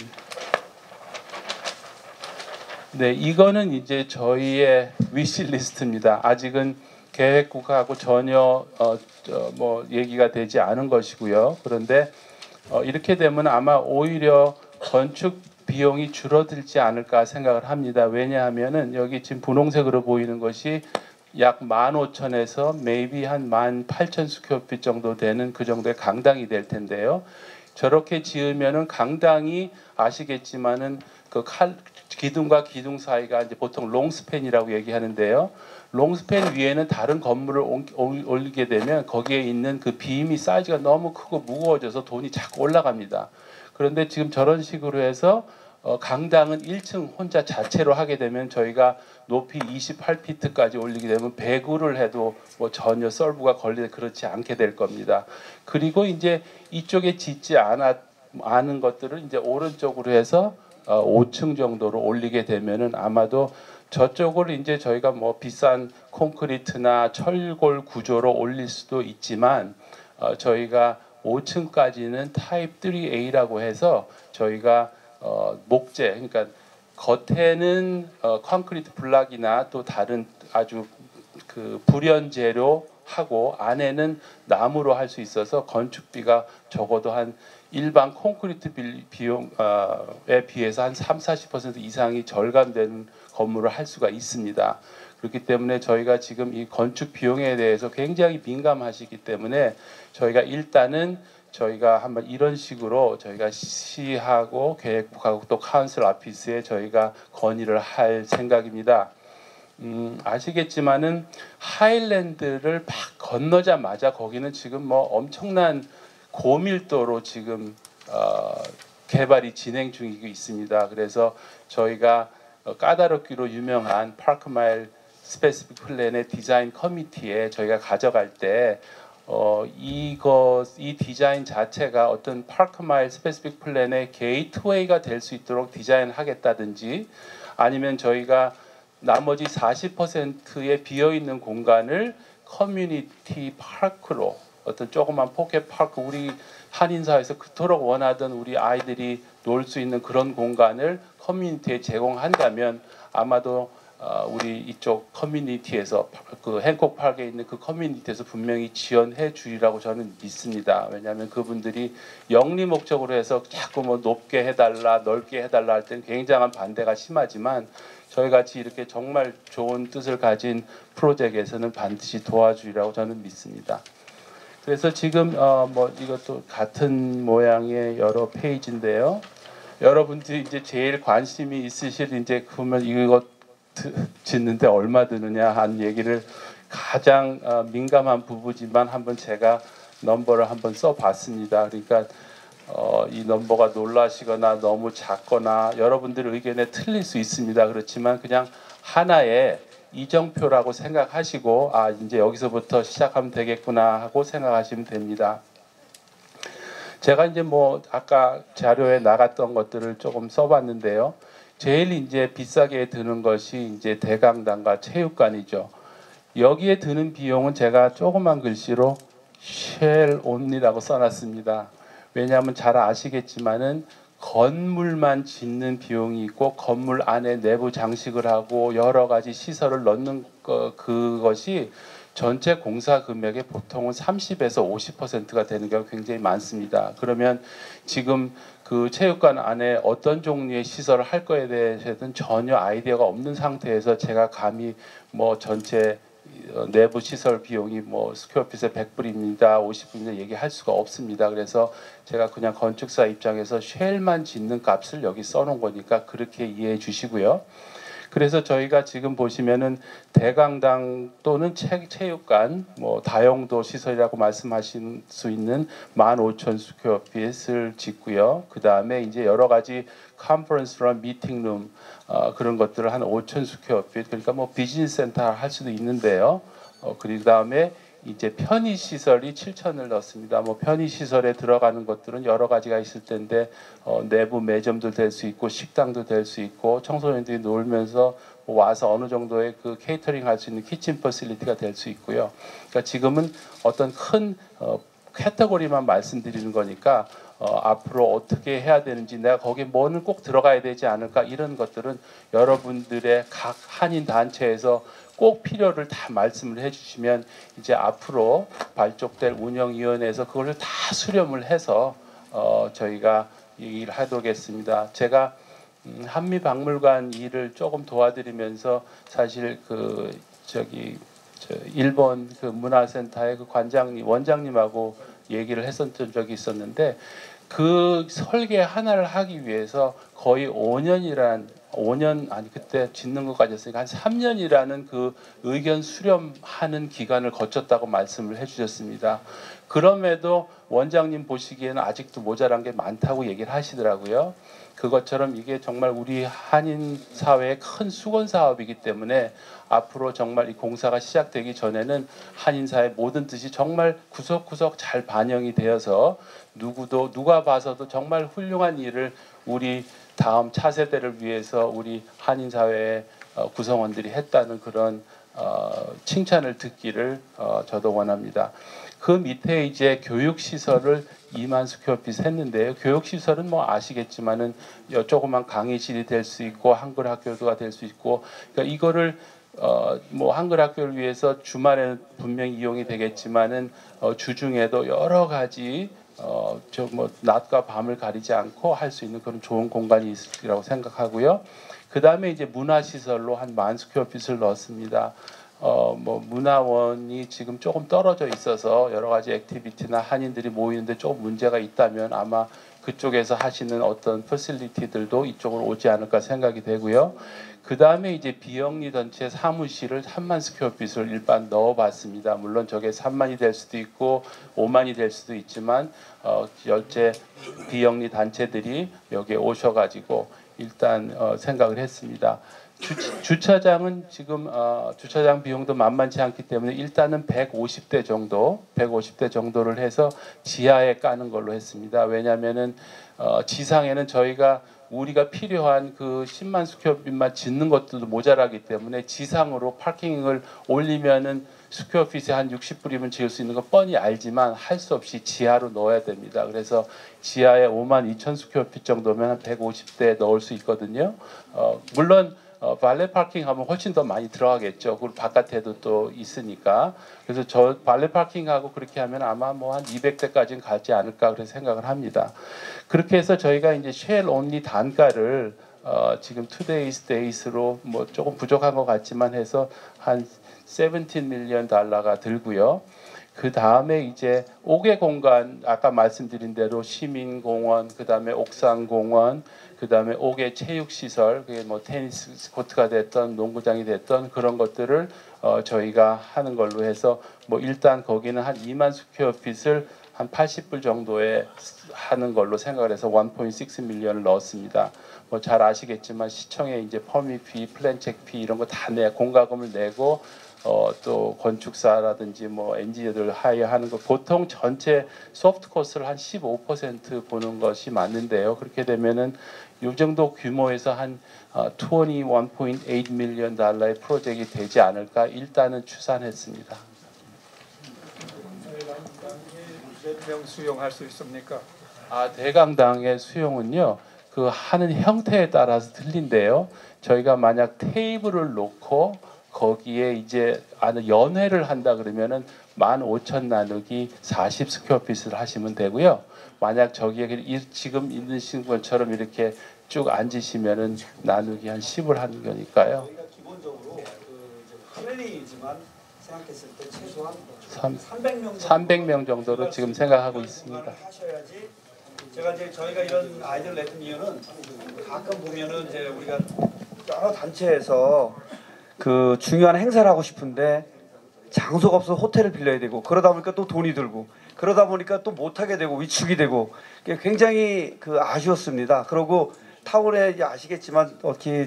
네, 이거는 이제 저희의 위시 리스트입니다. 아직은 계획국하고 전혀 뭐 얘기가 되지 않은 것이고요. 그런데 이렇게 되면 아마 오히려 건축 비용이 줄어들지 않을까 생각을 합니다. 왜냐하면은 여기 지금 분홍색으로 보이는 것이 약 15,000에서 maybe 한 18,000 스퀘어핏 정도 되는 그 정도의 강당이 될 텐데요. 저렇게 지으면은 강당이 아시겠지만은 그 기둥과 기둥 사이가 이제 보통 롱스팬이라고 얘기하는데요. 롱스팬 위에는 다른 건물을 올리게 되면 거기에 있는 그 빔이 사이즈가 너무 크고 무거워져서 돈이 자꾸 올라갑니다. 그런데 지금 저런 식으로 해서 강당은 1층 혼자 자체로 하게 되면 저희가 높이 28피트까지 올리게 되면 배구를 해도 뭐 전혀 썰부가 걸리지 그렇지 않게 될 겁니다. 그리고 이제 이쪽에 짓지 않은 것들을 이제 오른쪽으로 해서 5층 정도로 올리게 되면은 아마도 저쪽을 이제 저희가 뭐 비싼 콘크리트나 철골 구조로 올릴 수도 있지만 저희가 5층까지는 타입 3A라고 해서 저희가 목재 그러니까 겉에는 콘크리트 블락이나 또 다른 아주 그 불연재로 하고 안에는 나무로 할 수 있어서 건축비가 적어도 한 일반 콘크리트 비용에 비해서 한 30-40% 이상이 절감되는 건물을 할 수가 있습니다. 그렇기 때문에 저희가 지금 이 건축 비용에 대해서 굉장히 민감하시기 때문에 저희가 일단은 저희가 한번 이런 식으로 저희가 시하고 계획국하고 또 카운슬 오피스에 저희가 건의를 할 생각입니다. 아시겠지만은 하일랜드를 막 건너자마자 거기는 지금 뭐 엄청난 고밀도로 지금 개발이 진행 중이고 있습니다. 그래서 저희가 까다롭기로 유명한 파크마일 스페시픽 플랜의 디자인 커미티에 저희가 가져갈 때 이 디자인 자체가 어떤 파크마일 스페시픽 플랜의 게이트웨이가 될 수 있도록 디자인하겠다든지 아니면 저희가 나머지 40%의 비어있는 공간을 커뮤니티 파크로 어떤 조그만 포켓 파크 우리 한인사회에서 그토록 원하던 우리 아이들이 놀 수 있는 그런 공간을 커뮤니티에 제공한다면 아마도 우리 이쪽 커뮤니티에서 그 행콕 파크에 있는 그 커뮤니티에서 분명히 지원해 주리라고 저는 믿습니다. 왜냐하면 그분들이 영리 목적으로 해서 자꾸 뭐 높게 해달라 넓게 해달라 할 때는 굉장한 반대가 심하지만 저희 같이 이렇게 정말 좋은 뜻을 가진 프로젝트에서는 반드시 도와주리라고 저는 믿습니다. 그래서 지금 뭐 이것도 같은 모양의 여러 페이지인데요. 여러분들이 이제 제일 관심이 있으실 이제 그러면 이것 짓는데 얼마 드느냐 한 얘기를 가장 민감한 부분이지만 한번 제가 넘버를 한번 써봤습니다. 그러니까 이 넘버가 놀라시거나 너무 작거나 여러분들의 의견에 틀릴 수 있습니다. 그렇지만 그냥 하나의 이정표라고 생각하시고 아 이제 여기서부터 시작하면 되겠구나 하고 생각하시면 됩니다. 제가 이제 뭐 아까 자료에 나갔던 것들을 조금 써봤는데요. 제일 이제 비싸게 드는 것이 이제 대강당과 체육관이죠. 여기에 드는 비용은 제가 조그만 글씨로 shall only라고 써놨습니다. 왜냐하면 잘 아시겠지만은 건물만 짓는 비용이 있고 건물 안에 내부 장식을 하고 여러 가지 시설을 넣는 그것이 전체 공사 금액의 보통은 30에서 50%가 되는 경우가 굉장히 많습니다. 그러면 지금 그 체육관 안에 어떤 종류의 시설을 할 거에 대해서는 전혀 아이디어가 없는 상태에서 제가 감히 뭐 전체 내부 시설 비용이 뭐 스퀘어핏에 100불입니다, 50불입니다 얘기할 수가 없습니다. 그래서 제가 그냥 건축사 입장에서 쉘만 짓는 값을 여기 써놓은 거니까 그렇게 이해해 주시고요. 그래서 저희가 지금 보시면은 대강당 또는 체육관, 뭐 다용도 시설이라고 말씀하실 수 있는 15,000 스퀘어핏을 짓고요. 그 다음에 이제 여러 가지 컨퍼런스룸, 미팅룸 그런 것들을 한 5,000 스퀘어핏, 그러니까 뭐 비즈니스 센터 할 수도 있는데요. 그 다음에 이제 편의 시설이 7,000을 넣습니다. 뭐 편의 시설에 들어가는 것들은 여러 가지가 있을 텐데 내부 매점도 될 수 있고 식당도 될 수 있고 청소년들이 놀면서 와서 어느 정도의 그 케이터링 할 수 있는 키친 퍼실리티가 될 수 있고요. 그러니까 지금은 어떤 큰 카테고리만 말씀드리는 거니까 앞으로 어떻게 해야 되는지 내가 거기에 뭐는 꼭 들어가야 되지 않을까 이런 것들은 여러분들의 각 한인 단체에서 꼭 필요를 다 말씀을 해주시면 이제 앞으로 발족될 운영위원회에서 그걸 다 수렴을 해서 저희가 얘기를 하도록겠습니다. 제가 한미박물관 일을 조금 도와드리면서 사실 그 일본 그 문화센터의 그 원장님하고 얘기를 했었던 적이 있었는데 그 설계 하나를 하기 위해서 거의 5년 아니 그때 짓는 것까지 했으니까 한 3년이라는 그 의견 수렴하는 기간을 거쳤다고 말씀을 해주셨습니다. 그럼에도 원장님 보시기에는 아직도 모자란 게 많다고 얘기를 하시더라고요. 그것처럼 이게 정말 우리 한인 사회의 큰 수건 사업이기 때문에 앞으로 정말 이 공사가 시작되기 전에는 한인 사회 모든 뜻이 정말 구석구석 잘 반영이 되어서 누가 봐서도 정말 훌륭한 일을 우리 다음 차세대를 위해서 우리 한인 사회의 구성원들이 했다는 그런 칭찬을 듣기를 저도 원합니다. 그 밑에 이제 교육시설을 2만 스퀘어핏 했는데요. 교육시설은 뭐 아시겠지만은 조그만 강의실이 될 수 있고 한글 학교가 될 수 있고 그러니까 이거를 뭐 한글 학교를 위해서 주말에는 분명히 이용이 되겠지만은 주중에도 여러 가지 뭐 낮과 밤을 가리지 않고 할 수 있는 그런 좋은 공간이 있을 거라고 생각하고요. 그 다음에 이제 문화시설로 한 10,000 스퀘어핏을 넣었습니다. 뭐 문화원이 지금 조금 떨어져 있어서 여러 가지 액티비티나 한인들이 모이는데 조금 문제가 있다면 아마 그쪽에서 하시는 어떤 퍼실리티들도 이쪽으로 오지 않을까 생각이 되고요. 그 다음에 이제 비영리 단체 사무실을 3만 스퀘어핏을 일반 넣어봤습니다. 물론 저게 3만이 될 수도 있고 5만이 될 수도 있지만 열째 비영리 단체들이 여기에 오셔가지고 일단 생각을 했습니다. 주차장은 지금 주차장 비용도 만만치 않기 때문에 일단은 150대 정도를 해서 지하에 까는 걸로 했습니다. 왜냐하면은 지상에는 저희가 우리가 필요한 그 10만 스퀘어핏만 짓는 것들도 모자라기 때문에 지상으로 파킹을 올리면은 스퀘어핏에 한 60불이면 지을 수 있는 거 뻔히 알지만 할 수 없이 지하로 넣어야 됩니다. 그래서 지하에 52,000 스퀘어핏 정도면 한 150대 넣을 수 있거든요. 물론 발레 파킹 하면 훨씬 더 많이 들어가겠죠. 그리고 바깥에도 또 있으니까. 그래서 저 발레 파킹하고 그렇게 하면 아마 뭐 한 200대까지는 가지 않을까 그런 생각을 합니다. 그렇게 해서 저희가 이제 쉘 온리 단가를 지금 투데이스 데이스로 뭐 조금 부족한 것 같지만 해서 한 17 밀리언 달러가 들고요. 그 다음에 이제 5개 공간 아까 말씀드린 대로 시민공원, 그 다음에 옥상공원, 그 다음에 5개 체육시설, 그게 뭐 테니스 코트가 됐던 농구장이 됐던 그런 것들을 저희가 하는 걸로 해서 뭐 일단 거기는 한 2만 스퀘어핏을 한 80불 정도에 하는 걸로 생각을 해서 1.6 밀리언을 넣었습니다. 뭐 잘 아시겠지만 시청에 이제 퍼미피, 플랜체크피 이런 거 다 공과금을 내고 또 건축사라든지 뭐 엔지니어들 하이어하는 거 보통 전체 소프트 코스를 한 15% 보는 것이 맞는데요. 그렇게 되면은 이 정도 규모에서 한 21.8 밀리언 달러의 프로젝트가 되지 않을까 일단은 추산했습니다. 몇 명 수용할 수 있습니까? 대강당의 수용은요. 그 하는 형태에 따라서 틀린데요. 저희가 만약 테이블을 놓고 거기에 이제 연회를 한다 그러면은 15,000 나누기 40 스퀘어핏을 하시면 되고요. 만약 저기에 지금 있는 것처럼 이렇게 쭉 앉으시면은 나누기 한 10을 하는 거니까요. 저희가 기본적으로 화면이지만 생각했을 때 최소한 300명 정도로 지금 생각하고 있습니다. 하셔야지. 제가 이제 저희가 이런 아이디어를 냈던 이유는 가끔 보면은 이제 우리가 여러 단체에서 그 중요한 행사를 하고 싶은데 장소가 없어서 호텔을 빌려야 되고 그러다 보니까 또 돈이 들고 그러다 보니까 또 못하게 되고 위축이 되고 굉장히 그 아쉬웠습니다. 그리고 타월에 아시겠지만 어떻게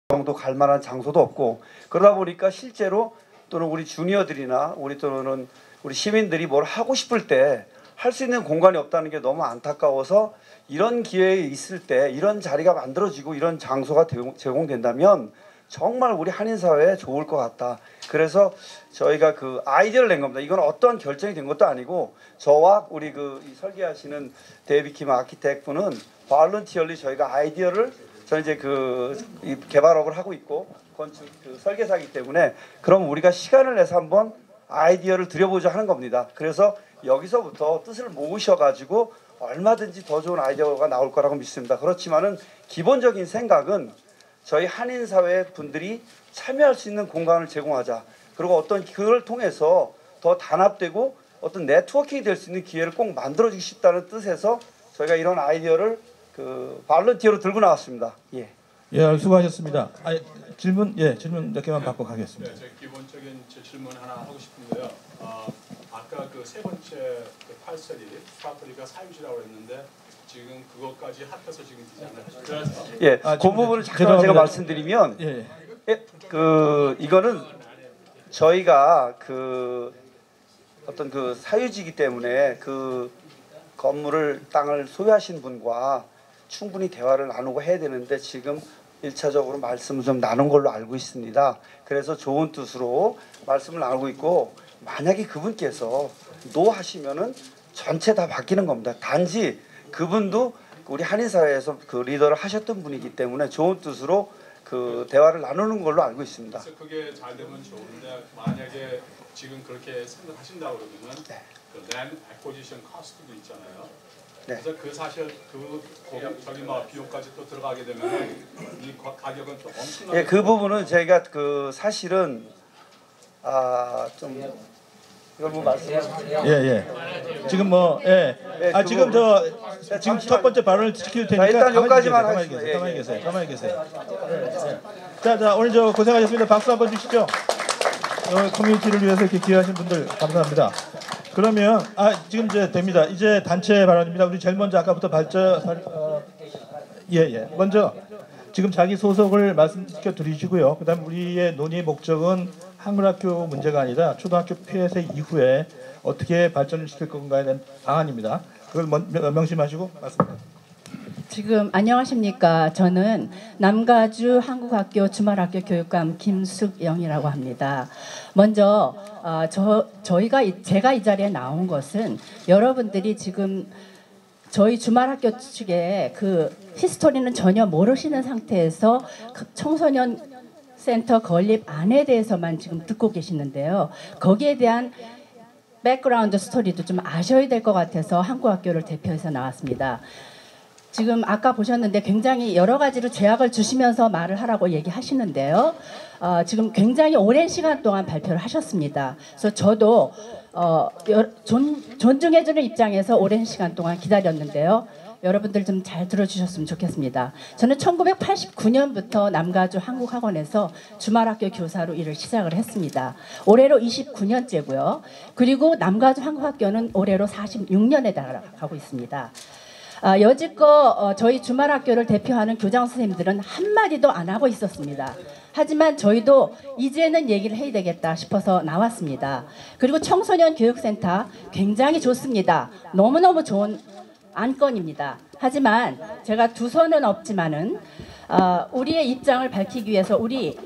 정도 갈 만한 장소도 없고 그러다 보니까 실제로 또는 우리 주니어들이나 우리 또는 우리 시민들이 뭘 하고 싶을 때 할 수 있는 공간이 없다는 게 너무 안타까워서 이런 기회에 있을 때 이런 자리가 만들어지고 이런 장소가 제공된다면 정말 우리 한인사회에 좋을 것 같다. 그래서 저희가 그 아이디어를 낸 겁니다. 이건 어떠한 결정이 된 것도 아니고 저와 우리 이 설계하시는 데이비 킴 아키텍트 분은 발런티얼리 저희가 아이디어를 저는 이제 개발업을 하고 있고 건축 설계사이기 때문에 그럼 우리가 시간을 내서 한번 아이디어를 드려보자 하는 겁니다. 그래서 여기서부터 뜻을 모으셔가지고 얼마든지 더 좋은 아이디어가 나올 거라고 믿습니다. 그렇지만은 기본적인 생각은 저희 한인사회 분들이 참여할 수 있는 공간을 제공하자. 그리고 그걸 통해서 더 단합되고 어떤 네트워킹이 될 수 있는 기회를 꼭 만들어주고 싶다는 뜻에서 저희가 이런 아이디어를 발런티어로 들고 나왔습니다. 예. 예, 수고하셨습니다. 질문 몇 개만 받고 가겠습니다. 네, 기본적인 질문 하나 하고 싶은데요. 아까 그 세 번째 팔셀이 프라퍼리가 사유지라고 했는데 지금 그것까지 합해서 지금 디자인을 하셨죠? 예, 그 부분을 잠깐 제가 말씀드리면 이거는 저희가 어떤 사유지이기 때문에 건물을 땅을 소유하신 분과 충분히 대화를 나누고 해야 되는데 지금 1차적으로 말씀을 좀 나눈 걸로 알고 있습니다. 그래서 좋은 뜻으로 말씀을 나누고 있고 만약에 그분께서 노 하시면은 전체 다 바뀌는 겁니다. 단지 그분도 우리 한인사회에서 리더를 하셨던 분이기 때문에 좋은 뜻으로 대화를 나누는 걸로 알고 있습니다. 그래서 그게 잘 되면 좋은데 만약에 지금 그렇게 생각하신다고 그러면 land acquisition cost도 있잖아요. 네. 그래서 사실 저기 비용까지 또 들어가게 되면 이 가격은 좀 엄청나게. 예, 그 부분은 저희가 사실은 좀 이걸 말씀하세요. 예. 지금 지금 지금 첫 번째 발언을 지킬 테니까 일단 여기까지만 가만히 계세요. 자, 오늘 고생하셨습니다. 박수 한번 주시죠. 커뮤니티를 위해서 이렇게 기여하신 분들 감사합니다. 그러면 지금 이제 됩니다. 이제 단체 발언입니다. 우리 제일 먼저 아까부터 먼저 지금 자기 소속을 말씀시켜 드리시고요. 그다음 우리의 논의 목적은 한글학교 문제가 아니라 초등학교 폐쇄 이후에 어떻게 발전을 시킬 건가에 대한 방안입니다. 그걸 명심하시고 말씀드립니다. 지금 안녕하십니까. 저는 남가주 한국학교 주말학교 교육감 김숙영이라고 합니다. 먼저 제가 이 자리에 나온 것은 여러분들이 지금 저희 주말학교 측에 히스토리는 전혀 모르시는 상태에서 청소년 센터 건립 안에 대해서만 지금 듣고 계시는데요. 거기에 대한 백그라운드 스토리도 좀 아셔야 될 것 같아서 한국학교를 대표해서 나왔습니다. 지금 아까 보셨는데 굉장히 여러 가지로 제약을 주시면서 말을 하라고 얘기하시는데요. 지금 굉장히 오랜 시간 동안 발표를 하셨습니다. 그래서 저도 존중해주는 입장에서 오랜 시간 동안 기다렸는데요. 여러분들 좀 잘 들어주셨으면 좋겠습니다. 저는 1989년부터 남가주 한국학원에서 주말학교 교사로 일을 시작을 했습니다. 올해로 29년째고요. 그리고 남가주 한국학교는 올해로 46년에 달아가고 있습니다. 여지껏 저희 주말학교를 대표하는 교장 선생님들은 한마디도 안 하고 있었습니다. 하지만 저희도 이제는 얘기를 해야 되겠다 싶어서 나왔습니다. 그리고 청소년 교육센터 굉장히 좋습니다. 너무너무 좋은 안건입니다. 하지만 제가 두 손은 없지만은 우리의 입장을 밝히기 위해서 우리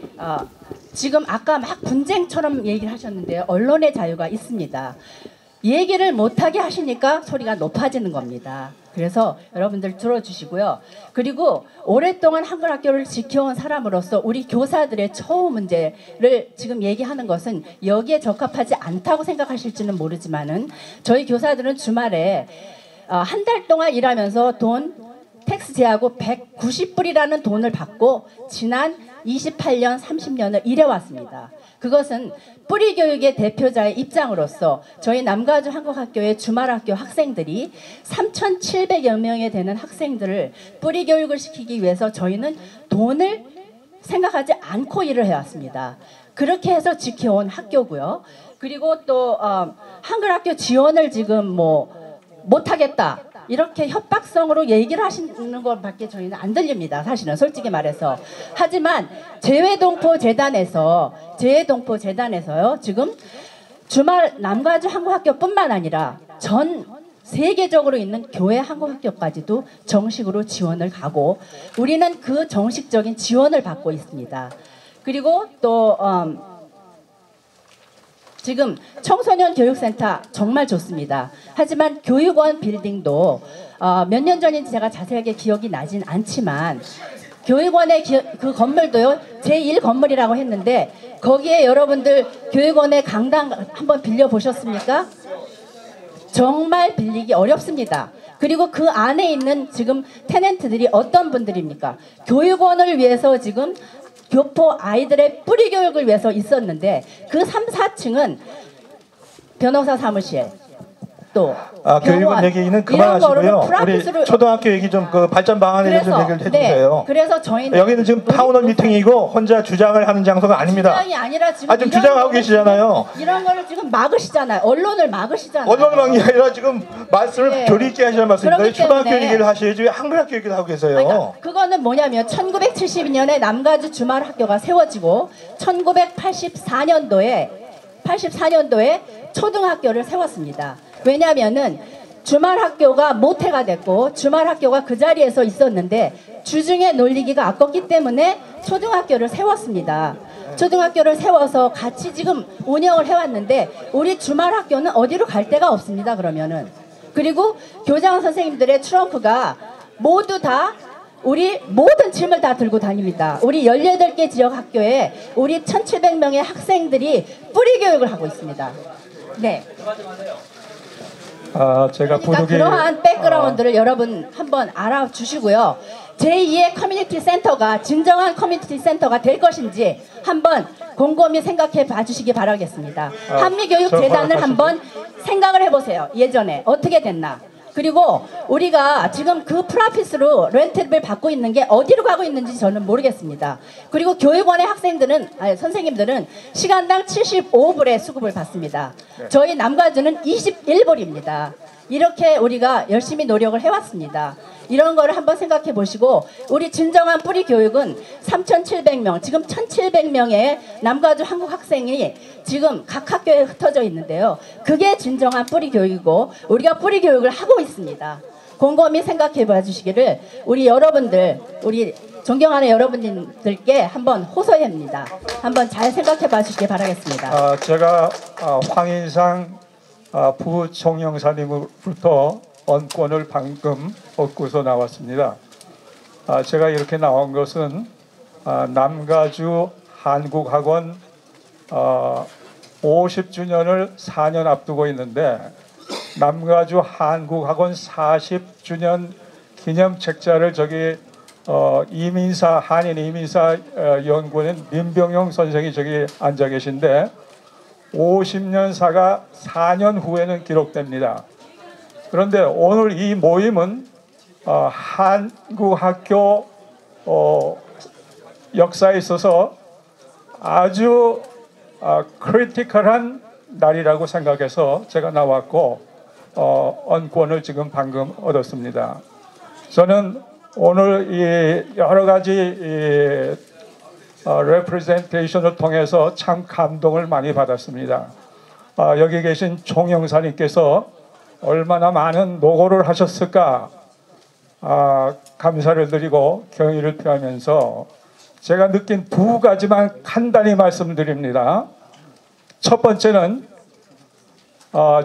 지금 아까 막 분쟁처럼 얘기를 하셨는데요. 언론의 자유가 있습니다. 얘기를 못하게 하시니까 소리가 높아지는 겁니다. 그래서 여러분들 들어주시고요. 그리고 오랫동안 한글학교를 지켜온 사람으로서 우리 교사들의 처우 문제를 지금 얘기하는 것은 여기에 적합하지 않다고 생각하실지는 모르지만은 저희 교사들은 주말에 한 달 동안 일하면서 텍스 제하고 190불이라는 돈을 받고 지난 28년, 30년을 일해왔습니다. 그것은 뿌리 교육의 대표자의 입장으로서 저희 남가주 한국학교의 주말학교 학생들이 3,700여 명에 되는 학생들을 뿌리 교육을 시키기 위해서 저희는 돈을 생각하지 않고 일을 해왔습니다. 그렇게 해서 지켜온 학교고요. 그리고 또 한글학교 지원을 지금 못하겠다. 이렇게 협박성으로 얘기를 하시는 것밖에 저희는 안 들립니다. 사실은 솔직히 말해서. 하지만 재외동포재단에서요. 지금 주말 남가주 한국학교뿐만 아니라 전 세계적으로 있는 교회 한국학교까지도 정식으로 지원을 가고 우리는 그 정식적인 지원을 받고 있습니다. 그리고 또 지금 청소년 교육센터 정말 좋습니다. 하지만 교육원 빌딩도 몇 년 전인지 제가 자세하게 기억이 나진 않지만 교육원의 그 건물도요. 제1 건물이라고 했는데 거기에 여러분들 교육원의 강당 한번 빌려보셨습니까? 정말 빌리기 어렵습니다. 그리고 그 안에 있는 지금 테넌트들이 어떤 분들입니까? 교육원을 위해서 지금 교포 아이들의 뿌리 교육을 위해서 있었는데 그 3, 4층은 변호사 사무실 또 교육원 얘기는 그만하시고요. 우리 초등학교 얘기 좀 그 발전 방안에 대해서 좀 얘기를 해주세요. 네, 그래서 저희는 여기는 지금 타운홀 미팅이고 혼자 주장을 하는 장소가 아닙니다. 주장이 아니라 지금 지금 주장하고 계시잖아요. 이런 거를 지금 막으시잖아요. 언론을 막으시잖아요. 언론을 막는 게 아니라 지금 말씀을 교리 있게 하시는 말씀입니다. 초등학교 때문에 얘기를 하셔야지 왜 한글학교 얘기를 하고 계세요. 그러니까 그거는 뭐냐면 1972년에 남가주 주말학교가 세워지고 1984년도에 초등학교를 세웠습니다. 왜냐하면은 주말학교가 모태가 됐고 주말학교가 그 자리에서 있었는데 주중에 놀리기가 아깝기 때문에 초등학교를 세웠습니다. 초등학교를 세워서 같이 지금 운영을 해왔는데 우리 주말학교는 어디로 갈 데가 없습니다. 그러면은 그리고 교장 선생님들의 트렁크가 모두 다 우리 모든 짐을 다 들고 다닙니다. 우리 18개 지역 학교에 우리 1,700명의 학생들이 뿌리 교육을 하고 있습니다. 네. 제가 그러니까 그러한 백그라운드를 여러분 한번 알아주시고요. 제2의 커뮤니티 센터가 진정한 커뮤니티 센터가 될 것인지 한번 곰곰이 생각해 봐주시기 바라겠습니다. 한미교육재단을 한번 생각을 해보세요. 예전에 어떻게 됐나. 그리고 우리가 지금 그 프라피스로 렌트를 받고 있는 게 어디로 가고 있는지 저는 모르겠습니다. 그리고 교육원의 선생님들은 시간당 75불의 수급을 받습니다. 저희 남가주는 21불입니다. 이렇게 우리가 열심히 노력을 해왔습니다. 이런 거를 한번 생각해 보시고 우리 진정한 뿌리 교육은 3,700명 지금 1,700명의 남가주 한국 학생이 지금 각 학교에 흩어져 있는데요. 그게 진정한 뿌리 교육이고 우리가 뿌리 교육을 하고 있습니다. 곰곰이 생각해 봐 주시기를 우리 여러분들 우리 존경하는 여러분들께 한번 호소합니다. 한번 잘 생각해 봐 주시기 바라겠습니다. 제가 황인상 부총영사님으로부터 언권을 방금 얻고서 나왔습니다. 제가 이렇게 나온 것은 남가주 한국학원 50주년을 4년 앞두고 있는데 남가주 한국학원 40주년 기념 책자를 저기 한인 이민사 연구원인 민병용 선생이 저기 앉아 계신데 50년사가 4년 후에는 기록됩니다. 그런데 오늘 이 모임은 한국 학교 역사에 있어서 아주 크리티컬한 날이라고 생각해서 제가 나왔고 언권을 지금 방금 얻었습니다. 저는 오늘 이 여러 가지 레프레젠테이션을 통해서 참 감동을 많이 받았습니다. 여기 계신 총영사님께서 얼마나 많은 노고를 하셨을까 감사를 드리고 경의를 표하면서 제가 느낀 두 가지만 간단히 말씀드립니다. 첫 번째는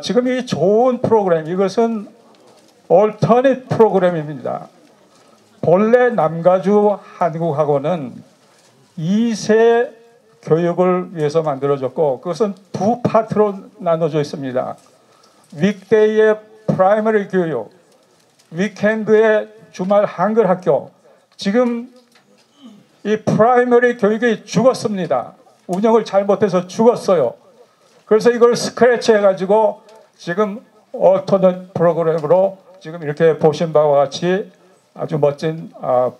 지금 이 좋은 프로그램, 이것은 얼터닛 프로그램입니다. 본래 남가주 한국학원은 2세 교육을 위해서 만들어졌고 그것은 두 파트로 나눠져 있습니다. 윅데이의 프라이머리 교육, 위켄드의 주말 한글 학교. 지금 이 프라이머리 교육이 죽었습니다. 운영을 잘못해서 죽었어요. 그래서 이걸 스크래치 해가지고 지금 얼터넷 프로그램으로 지금 이렇게 보신 바와 같이 아주 멋진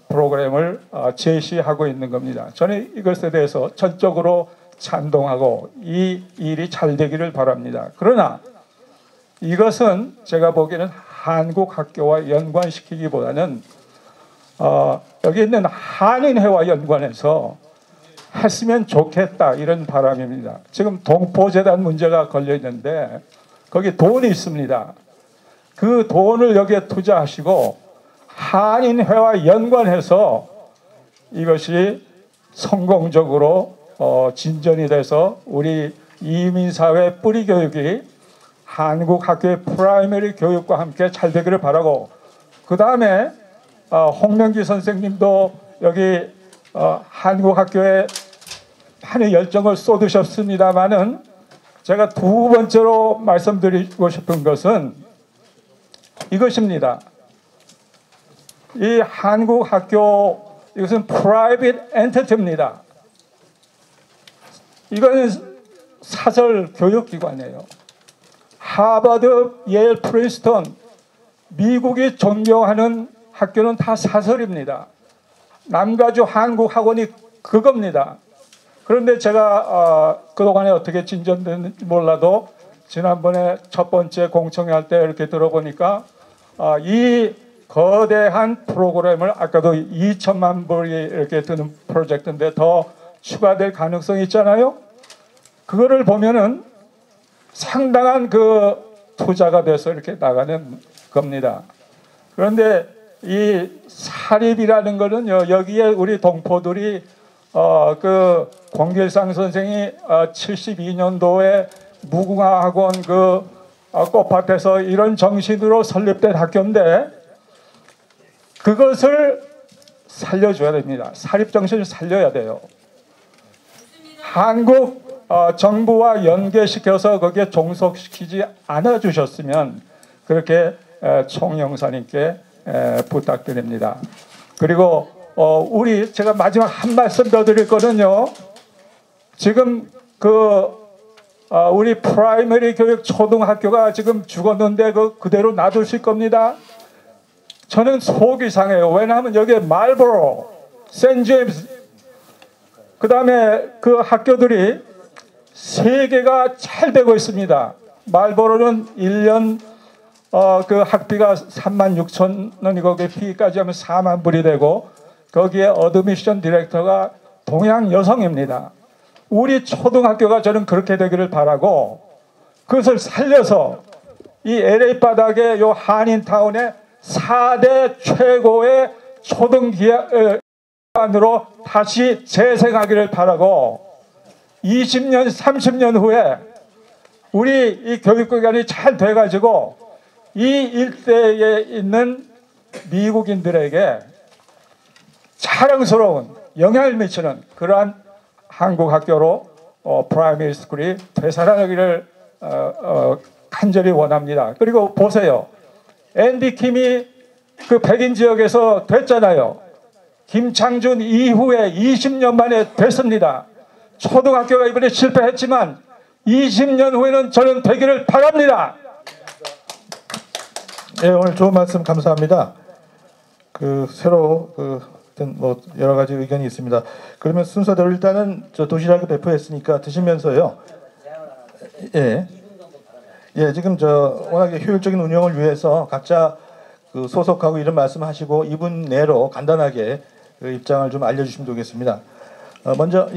프로그램을 제시하고 있는 겁니다. 저는 이것에 대해서 전적으로 찬동하고 이 일이 잘 되기를 바랍니다. 그러나 이것은 제가 보기에는 한국 학교와 연관시키기보다는 여기 있는 한인회와 연관해서 했으면 좋겠다 이런 바람입니다. 지금 동포재단 문제가 걸려 있는데 거기 돈이 있습니다. 그 돈을 여기에 투자하시고 한인회와 연관해서 이것이 성공적으로 진전이 돼서 우리 이민사회 뿌리교육이 한국 학교의 프라이머리 교육과 함께 잘 되기를 바라고, 그 다음에 홍명기 선생님도 여기 한국 학교에 많은 열정을 쏟으셨습니다마는 제가 두 번째로 말씀드리고 싶은 것은 이것입니다. 이 한국 학교, 이것은 프라이빗 엔티티입니다. 이거는 사설 교육기관이에요. 하버드, 예일, 프린스턴, 미국이 존경하는 학교는 다 사설입니다. 남가주 한국학원이 그겁니다. 그런데 제가 그동안에 어떻게 진전됐는지 몰라도 지난번에 첫 번째 공청회 할 때 이렇게 들어보니까 이 거대한 프로그램을 아까도 2천만 불이 이렇게 드는 프로젝트인데 더 추가될 가능성이 있잖아요. 그거를 보면은 상당한 그 투자가 돼서 이렇게 나가는 겁니다. 그런데 이 사립이라는 거는 여기에 우리 동포들이 그 권길상 선생이 72년도에 무궁화학원 그 꽃밭에서 이런 정신으로 설립된 학교인데 그것을 살려줘야 됩니다. 사립 정신을 살려야 돼요. 한국 정부와 연계시켜서 거기에 종속시키지 않아 주셨으면 그렇게 총영사님께 부탁드립니다. 그리고 우리 제가 마지막 한 말씀 더 드릴 거는요. 지금 우리 프라이머리 교육 초등학교가 지금 죽었는데 그대로 놔두실 겁니다. 저는 속이 상해요. 왜냐하면 여기에 말보로, 샌제임스, 그 다음에 그 학교들이 세 개가 잘 되고 있습니다. 말보로는 1년 그 학비가 36,000원이고 그 피까지 하면 4만 불이 되고 거기에 어드미션 디렉터가 동양 여성입니다. 우리 초등학교가 저는 그렇게 되기를 바라고 그것을 살려서 이 LA 바닥에 요 한인타운에 4대 최고의 초등기관으로 다시 재생하기를 바라고 20년, 30년 후에 우리 이 교육기관이 잘 돼가지고 이 일대에 있는 미국인들에게 자랑스러운 영향을 미치는 그러한 한국 학교로 프라이머리 스쿨이 되살아나기를 간절히 원합니다. 그리고 보세요. 앤디 킴이 그 백인 지역에서 됐잖아요. 김창준 이후에 20년 만에 됐습니다. 초등학교가 이번에 실패했지만 20년 후에는 저는 되기를 바랍니다. 네, 오늘 좋은 말씀 감사합니다. 그 새로 뭐 여러 가지 의견이 있습니다. 그러면 순서대로 일단은 저 도시락을 배포했으니까 드시면서요. 예. 예, 지금 저 워낙에 효율적인 운영을 위해서 각자 그 소속하고 이런 말씀하시고 2분 내로 간단하게 그 입장을 좀 알려주시면 되겠습니다. 먼저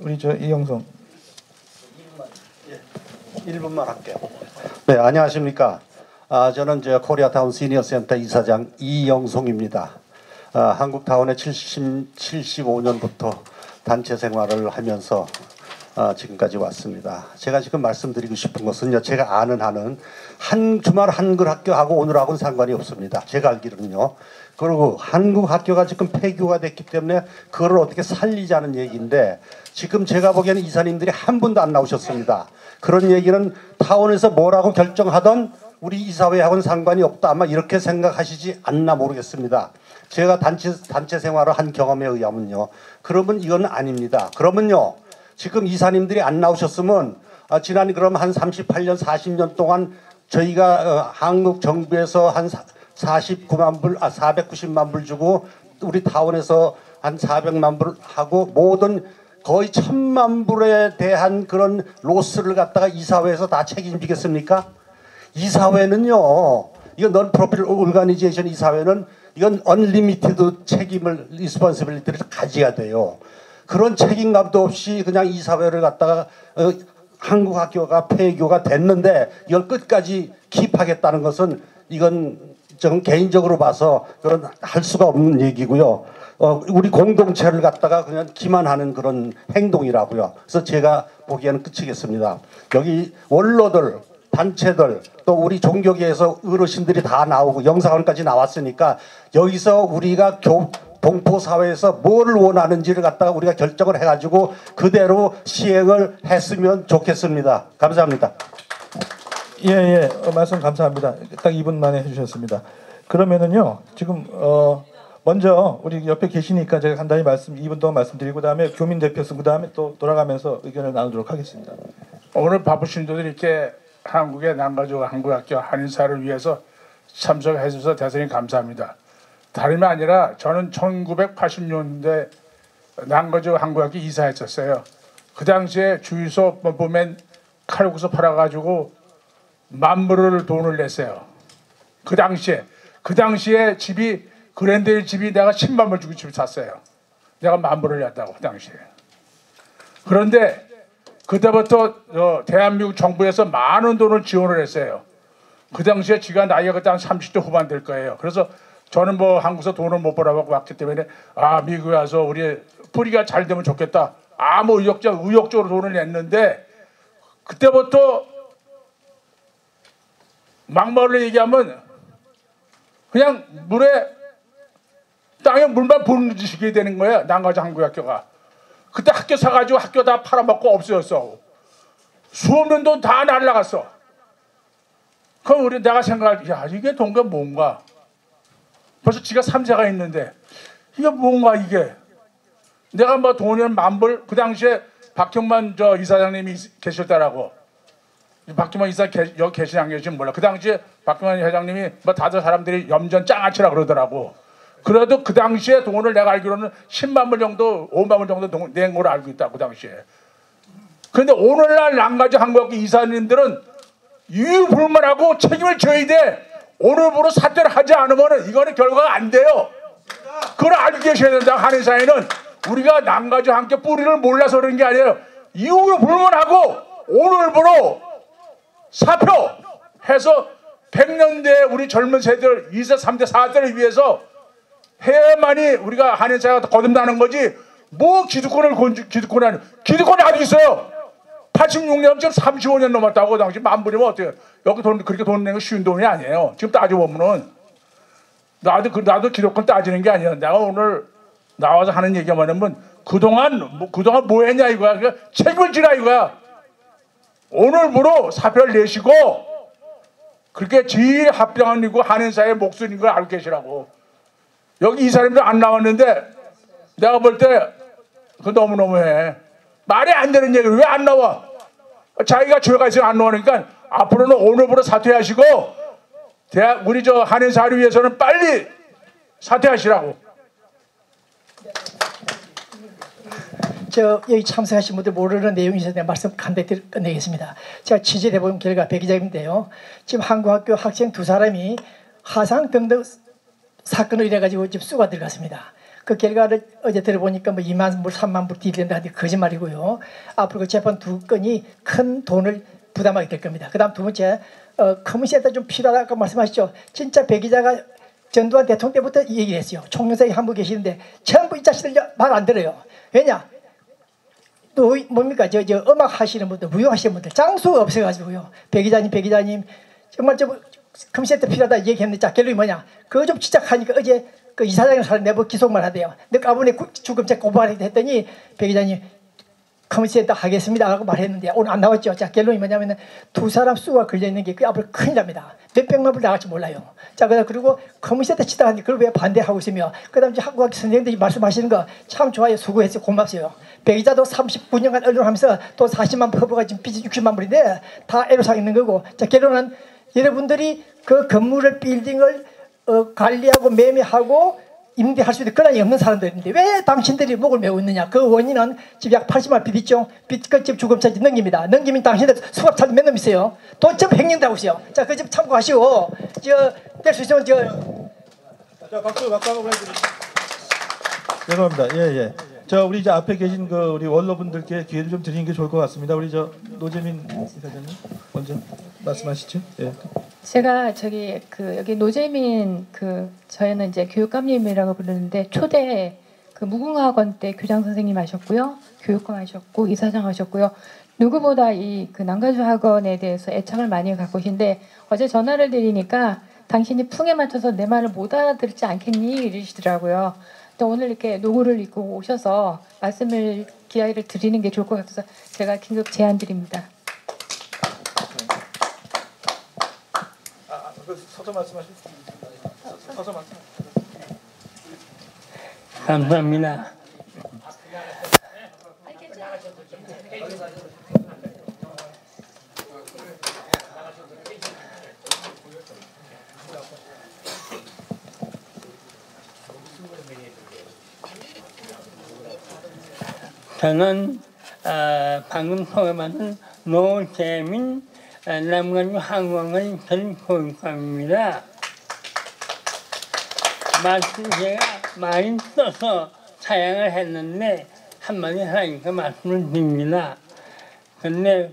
우리 저 이영성 1분만 할게요. 네, 안녕하십니까. 저는 코리아타운 시니어센터 이사장 이영송입니다. 한국타운에 75년부터 단체 생활을 하면서 지금까지 왔습니다. 제가 지금 말씀드리고 싶은 것은요, 제가 아는 한은 주말 한글 학교하고 오늘하고는 상관이 없습니다. 제가 알기로는요. 그리고 한국 학교가 지금 폐교가 됐기 때문에 그걸 어떻게 살리자는 얘기인데, 지금 제가 보기에는 이사님들이 한 분도 안 나오셨습니다. 그런 얘기는 타운에서 뭐라고 결정하던 우리 이사회하고는 상관이 없다, 아마 이렇게 생각하시지 않나 모르겠습니다. 제가 단체 생활을 한 경험에 의하면요, 그러면 이건 아닙니다. 그러면요, 지금 이사님들이 안 나오셨으면 지난 그럼 한 38년 40년 동안 저희가 한국 정부에서 한 49만 불, 490만 불 주고 우리 타운에서 한 400만 불 하고 모든 거의 1000만 불에 대한 그런 로스를 갖다가 이사회에서 다 책임지겠습니까? 이사회는요, 이건 넌 프로필 오르가니제이션 이사회는 이건 언리미티드 책임을 리스폰시빌리티를 가져야 돼요. 그런 책임감도 없이 그냥 이사회를 갖다가 한국 학교가 폐교가 됐는데 이걸 끝까지 킵하겠다는 것은 이건 좀 개인적으로 봐서 그런 할 수가 없는 얘기고요. 우리 공동체를 갖다가 그냥 기만하는 그런 행동이라고요. 그래서 제가 보기에는 끝이겠습니다. 여기 원로들, 단체들, 또 우리 종교계에서 어르신들이 다 나오고 영사관까지 나왔으니까 여기서 우리가 동포사회에서 뭘 원하는지를 갖다가 우리가 결정을 해가지고 그대로 시행을 했으면 좋겠습니다. 감사합니다. 말씀 감사합니다. 딱 2분 만에 해주셨습니다. 그러면은요, 지금 먼저 우리 옆에 계시니까 제가 간단히 2분 동안 말씀드리고 그다음에 교민 대표선 그다음에 또 돌아가면서 의견을 나누도록 하겠습니다. 오늘 바쁘신 분들이 이렇게 한국의 남가족 한국학교 한인사를 위해서 참석해 주셔서 대단히 감사합니다. 다름이 아니라 저는 1980년대 남가족 한국학교 이사했었어요. 그 당시에 주유소 보면 칼국수 팔아가지고 만불을 돈을 냈어요. 그 당시에 집이 그랜드힐 집이 내가 10만 불 주고 집을 샀어요. 내가 만불을 냈다고 그 당시에. 그런데 그때부터 대한민국 정부에서 많은 돈을 지원을 했어요. 그 당시에 지가 나이가 그때 한 30대 후반 될 거예요. 그래서 저는 뭐 한국에서 돈을 못 벌어갖고 왔기 때문에 미국에 와서 우리 뿌리가 잘 되면 좋겠다. 뭐 의욕적으로 돈을 냈는데 그때부터 막말로 얘기하면 그냥 땅에 물만 부르시게 되는 거예요. 남가족 한국학교가. 그때 학교 사가지고 학교 다 팔아먹고 없어졌어. 수없는 돈 다 날라갔어. 그럼 내가 생각할 때, 이게 돈가 뭔가. 벌써 지가 3세가 있는데 이게 뭔가 이게. 내가 뭐 돈이 만불, 그 당시에 박형만 이사장님이 계셨다라고. 박형만 이사 여기 계시지 안 계시지 몰라. 그 당시에 박형만 회장님이 뭐 다들 사람들이 염전 짱아치라 그러더라고. 그래도 그 당시에 돈을 내가 알기로는 10만 불 정도, 5만 불 정도 낸 걸로 알고 있다. 그 당시에. 그런데 오늘날 남가족 한국학교 이사님들은 유불만하고 책임을 져야 돼. 오늘부로 사퇴를 하지 않으면 이거는 결과가 안 돼요. 그걸 알고 계셔야 된다. 한인사회는 우리가 남가족 한국학교 뿌리를 몰라서 그런 게 아니에요. 유불만하고 오늘부로 사표해서 100년대 우리 젊은 세대를 2세, 3대, 4대를 위해서 해야만이 우리가 한인사회가 거듭나는 거지. 뭐 기득권이 아직 있어요. 86년 지금 35년 넘었다고. 당시 만불이면 어때요? 여기 그렇게 돈 내는 거 쉬운 돈이 아니에요. 지금 따져보면은 나도 기득권 따지는 게 아니에요. 내가 오늘 나와서 하는 얘기가 뭐냐면 그동안 뭐 했냐 이거야. 그러니까 책임을 지라 이거야. 오늘부로 사표를 내시고 그렇게 제일 합당한 이고 한인사회의 목소리인 걸 알고 계시라고. 여기 이 사람들 안 나왔는데 내가 볼 때 그거 너무너무해. 말이 안 되는 얘기를 왜 안 나와? 자기가 죄가 있으면 안 나오니까 앞으로는 오늘부로 사퇴하시고 우리 한인사회를 위해서는 빨리 사퇴하시라고. 여기 참석하신 분들 모르는 내용이 있어서 내가 말씀 간단히 끝내겠습니다. 제가 취재해본 결과 배 기자인데요. 지금 한국학교 학생 2사람이 화상 등등 사건을 이래가지고 지금 수가 들어갔습니다. 그 결과를 어제 들어보니까 뭐 2만 불, 3만 불 딜된다 하는데 거짓말이고요. 앞으로 그 재판 2건이 큰 돈을 부담하게 될 겁니다. 그 다음 두 번째, 커뮤니티센터 좀 필요하다고 말씀하시죠. 진짜 배 기자가 전두환 대통령 때부터 이 얘기를 했어요. 총영사에 한분 계시는데 전부 이 자식들 말 안 들어요. 왜냐? 또 뭡니까? 저 음악 하시는 분들, 무용 하시는 분들 장수가 없어가지고요. 배 기자님 정말 좀 커뮤니티센터 필요하다 얘기했는데 자 결론이 뭐냐? 그거 좀 지적하니까 어제 그 이사장을 사람 내부 기속만 하대요. 너 까분에 주금제 고발하겠다 했더니 배 기자님 커뮤니티센터 하겠습니다 라고 말했는데 오늘 안 나왔죠. 자 결론이 뭐냐면 2사람 수가 걸려있는 게 그 앞으로 큰일 납니다. 몇백만 불 나갈지 몰라요. 자 그리고 커뮤니티센터 치다 하는데 그걸 왜 반대하고 있으며 그 다음 한국학 선생님들이 말씀하시는 거 참 좋아요. 수고했어요. 고맙어요. 배 기자도 39년간 언론하면서 또 40만 퍼부가 지금 빚이 60만 불인데 다 애로사항 있는 거고 자 결론은 여러분들이 그 건물을 빌딩을 관리하고 매매하고 임대할 수 있는 권한이 없는 사람들인데 왜 당신들이 목을 메고 있느냐. 그 원인은 지금 약 80만 빚 있죠. 빚 지금 주금차지 넘깁니다. 넘기면 당신들 수갑차도 몇 놈 있어요. 돈 좀 횡령하고 있어요. 자 그 점 참고하시고 될 수 있으면 자 박수 한번 해주세요. 죄송합니다. 예. 자 우리 이제 앞에 계신 그 우리 원로분들께 기회를 좀 드리는 게 좋을 것 같습니다. 우리 노재민 이사장님 먼저 말씀하시죠. 예. 제가 여기 노재민 저희는 이제 교육감님이라고 부르는데 초대 무궁화학원 때 교장 선생님 하셨고요, 교육감 하셨고 이사장 하셨고요. 누구보다 이 남가주 학원에 대해서 애착을 많이 갖고 계신데 어제 전화를 드리니까 당신이 풍에 맞춰서 내 말을 못 알아듣지 않겠니 이러시더라고요. 또 오늘 이렇게 노고를 입고 오셔서 말씀을 기회를 드리는 게 좋을 것 같아서 제가 긴급 제안 드립니다. 서서 말씀하시죠. 서서 말씀. 감사합니다. 저는 방금 소개받은 노재민 남가주 학원의 전 교육감입니다. 말씀 제가 많이 써서 사양을 했는데 한마디 하니까 말씀을 드립니다. 근데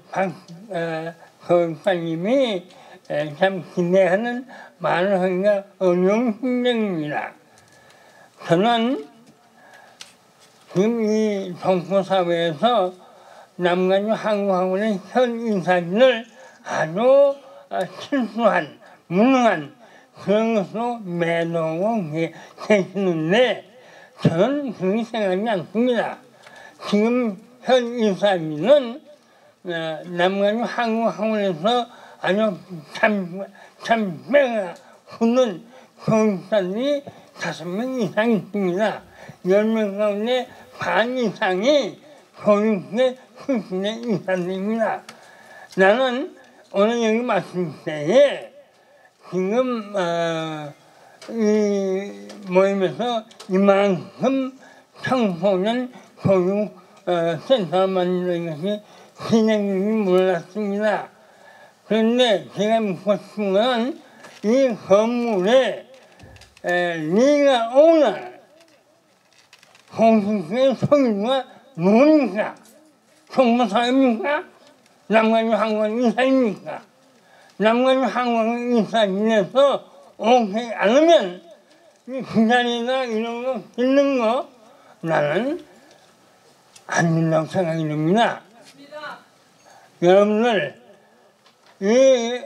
교육감님이 참 기대하는 말을 하기가 어려운 심정입니다. 저는 지금 이 정포사회에서 남가주 한국학원의 현 인사진을 아주 실수한, 무능한 그런 것으로 매도하고 계시는데 저는 그렇게 생각하지 않습니다. 지금 현 인사진은 남가주 한국학원에서 아주 참배가 후는 교육자들이 5명 이상 있습니다. 10명 가운데 반 이상이 교육계 출신의 인사들입니다. 나는 오늘 여기 말씀 때에 지금 이 모임에서 이만큼 청소년 교육 센터를 만드는 것이 진행인지 몰랐습니다. 그런데 제가 묻고 싶은 건 이 건물에 리가 오너 공식의 소유가 누굽니까? 정부사입니까? 남가주 학원 인사입니까? 남가주 학원 인사진에서 오케이 않으면 이 기자리나 이런 거 있는 거 나는 안 된다고 생각이 듭니다. 여러분들 이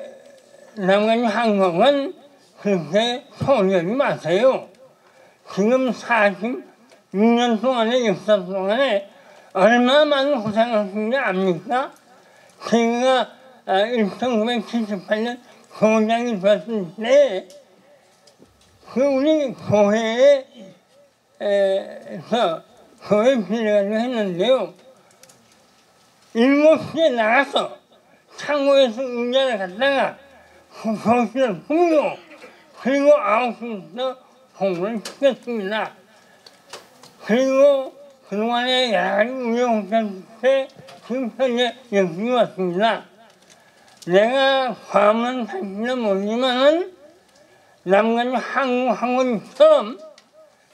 남가주 학원은 그렇게 소리하지 마세요. 지금 46년 동안의 역사 동안에 얼마나 많은 고생하신 게 압니까? 제가 1978년 교장이 되었을 때 그 우리 교회에서 교회 비례를 했는데요. 7시에 나가서 창고에서 의자를 갖다가 교실을 풀고 그리고 9시부터 공부를 시켰습니다. 그리고 그동안에 여러 가지 우여곡절 지금 현재 여기 왔습니다. 내가 과문 사실은 모르지만은 남간주 한국처럼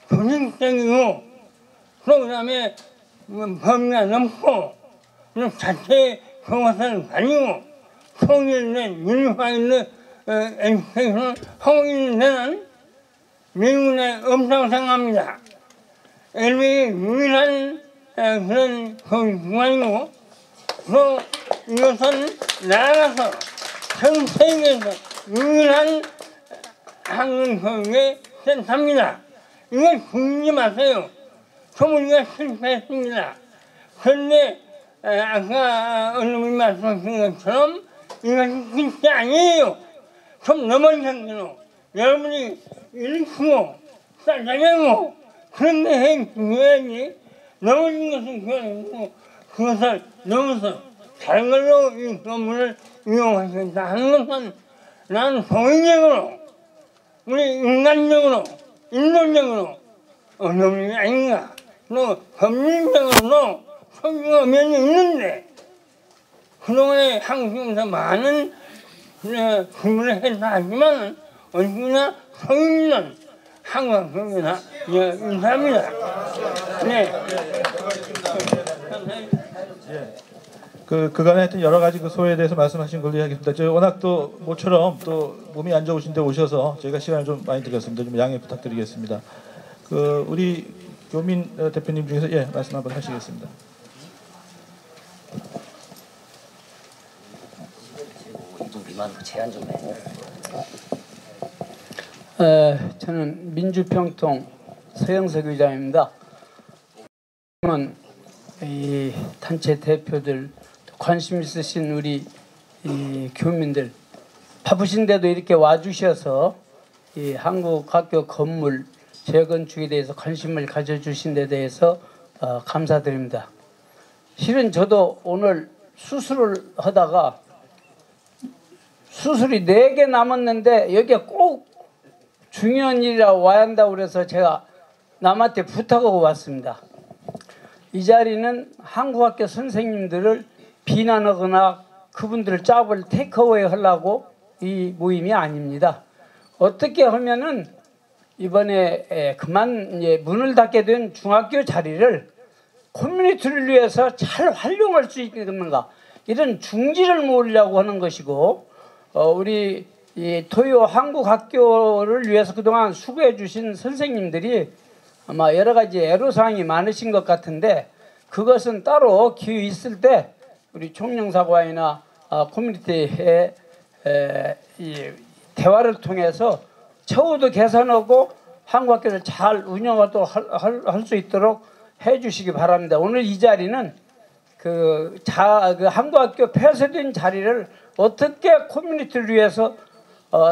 조직적이고 그 다음에 범위가 넘고 자체 교과서를 가지고 통일된 유니파이드 에듀케이션을 하고 있는 데는 미국에 없다고 생각합니다. LB의 유일한 그런 교육기관이고 또 이것은 나아가서 전 세계에서 유일한 한국 교육의 센터입니다. 이걸 죽이지 마세요. 소문이가 실패했습니다. 그런데 아까 언론이 말씀하신 것처럼 이것이 진짜 아니에요. 좀 넘어졌어요. 여러분이 일으키고 싸자냐고 그런 데 해줘야지. 넘어진 것은 그거고 그것을 넘어서 다른 걸로 이 건물을 이용하겠다 하는 것은 난 도의적으로 우리 인간적으로 인론적으로 어려운 일이 아닌가. 또 법률적으로도 소유가 면이 있는데 그동안에 한국에서 많은 공부를 했다 하지만 어디나 소유는 한국학교나 인사합니다. 네. 그간에 하여튼 여러 가지 그 소회에 대해서 말씀하신 걸로 이야기합니다. 저 워낙 또 모처럼 또 몸이 안 좋으신데 오셔서 저희가 시간을 좀 많이 드렸습니다. 좀 양해 부탁드리겠습니다. 우리 교민 대표님 중에서 말씀 한번 하시겠습니다. 제안 좀 해. 저는 민주평통 서영석 의장입니다. 이 단체 대표들 관심 있으신 우리 이 교민들 바쁘신데도 이렇게 와주셔서 이 한국학교 건물 재건축에 대해서 관심을 가져주신 데 대해서 감사드립니다. 실은 저도 오늘 수술을 하다가 수술이 4개 남았는데 여기에 꼭 중요한 일이라 와야 한다고 그래서 제가 남한테 부탁하고 왔습니다. 이 자리는 한국학교 선생님들을 비난하거나 그분들을 짭을 테이크어웨이 하려고 이 모임이 아닙니다. 어떻게 하면은 이번에 그만 문을 닫게 된 중학교 자리를 커뮤니티를 위해서 잘 활용할 수 있겠는가, 이런 중지를 모으려고 하는 것이고, 우리 이 토요 한국학교를 위해서 그동안 수고해 주신 선생님들이 아마 여러 가지 애로사항이 많으신 것 같은데, 그것은 따로 기회 있을 때 우리 총영사관이나 커뮤니티의 이 대화를 통해서 처우도 개선하고 한국학교를 잘 운영하도록 할 수 있도록 해주시기 바랍니다. 오늘 이 자리는 그 한국학교 폐쇄된 자리를 어떻게 커뮤니티를 위해서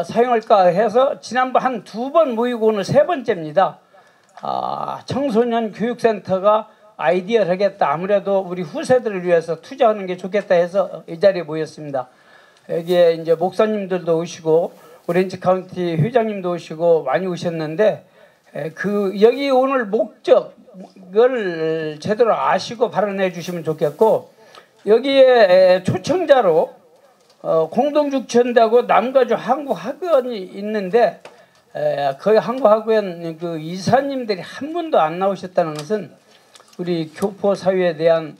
사용할까 해서 지난번 한 2번 모이고 오늘 3번째입니다. 청소년 교육센터가 아이디어를 하겠다. 아무래도 우리 후세들을 위해서 투자하는 게 좋겠다 해서 이 자리에 모였습니다. 여기에 이제 목사님들도 오시고 오렌지 카운티 회장님도 오시고 많이 오셨는데, 여기 오늘 목적을 제대로 아시고 발언해 주시면 좋겠고, 여기에 초청자로 공동주최한다고 남가주 한국학원이 있는데, 거기 한국학원 그 이사님들이 한 분도 안 나오셨다는 것은 우리 교포 사회에 대한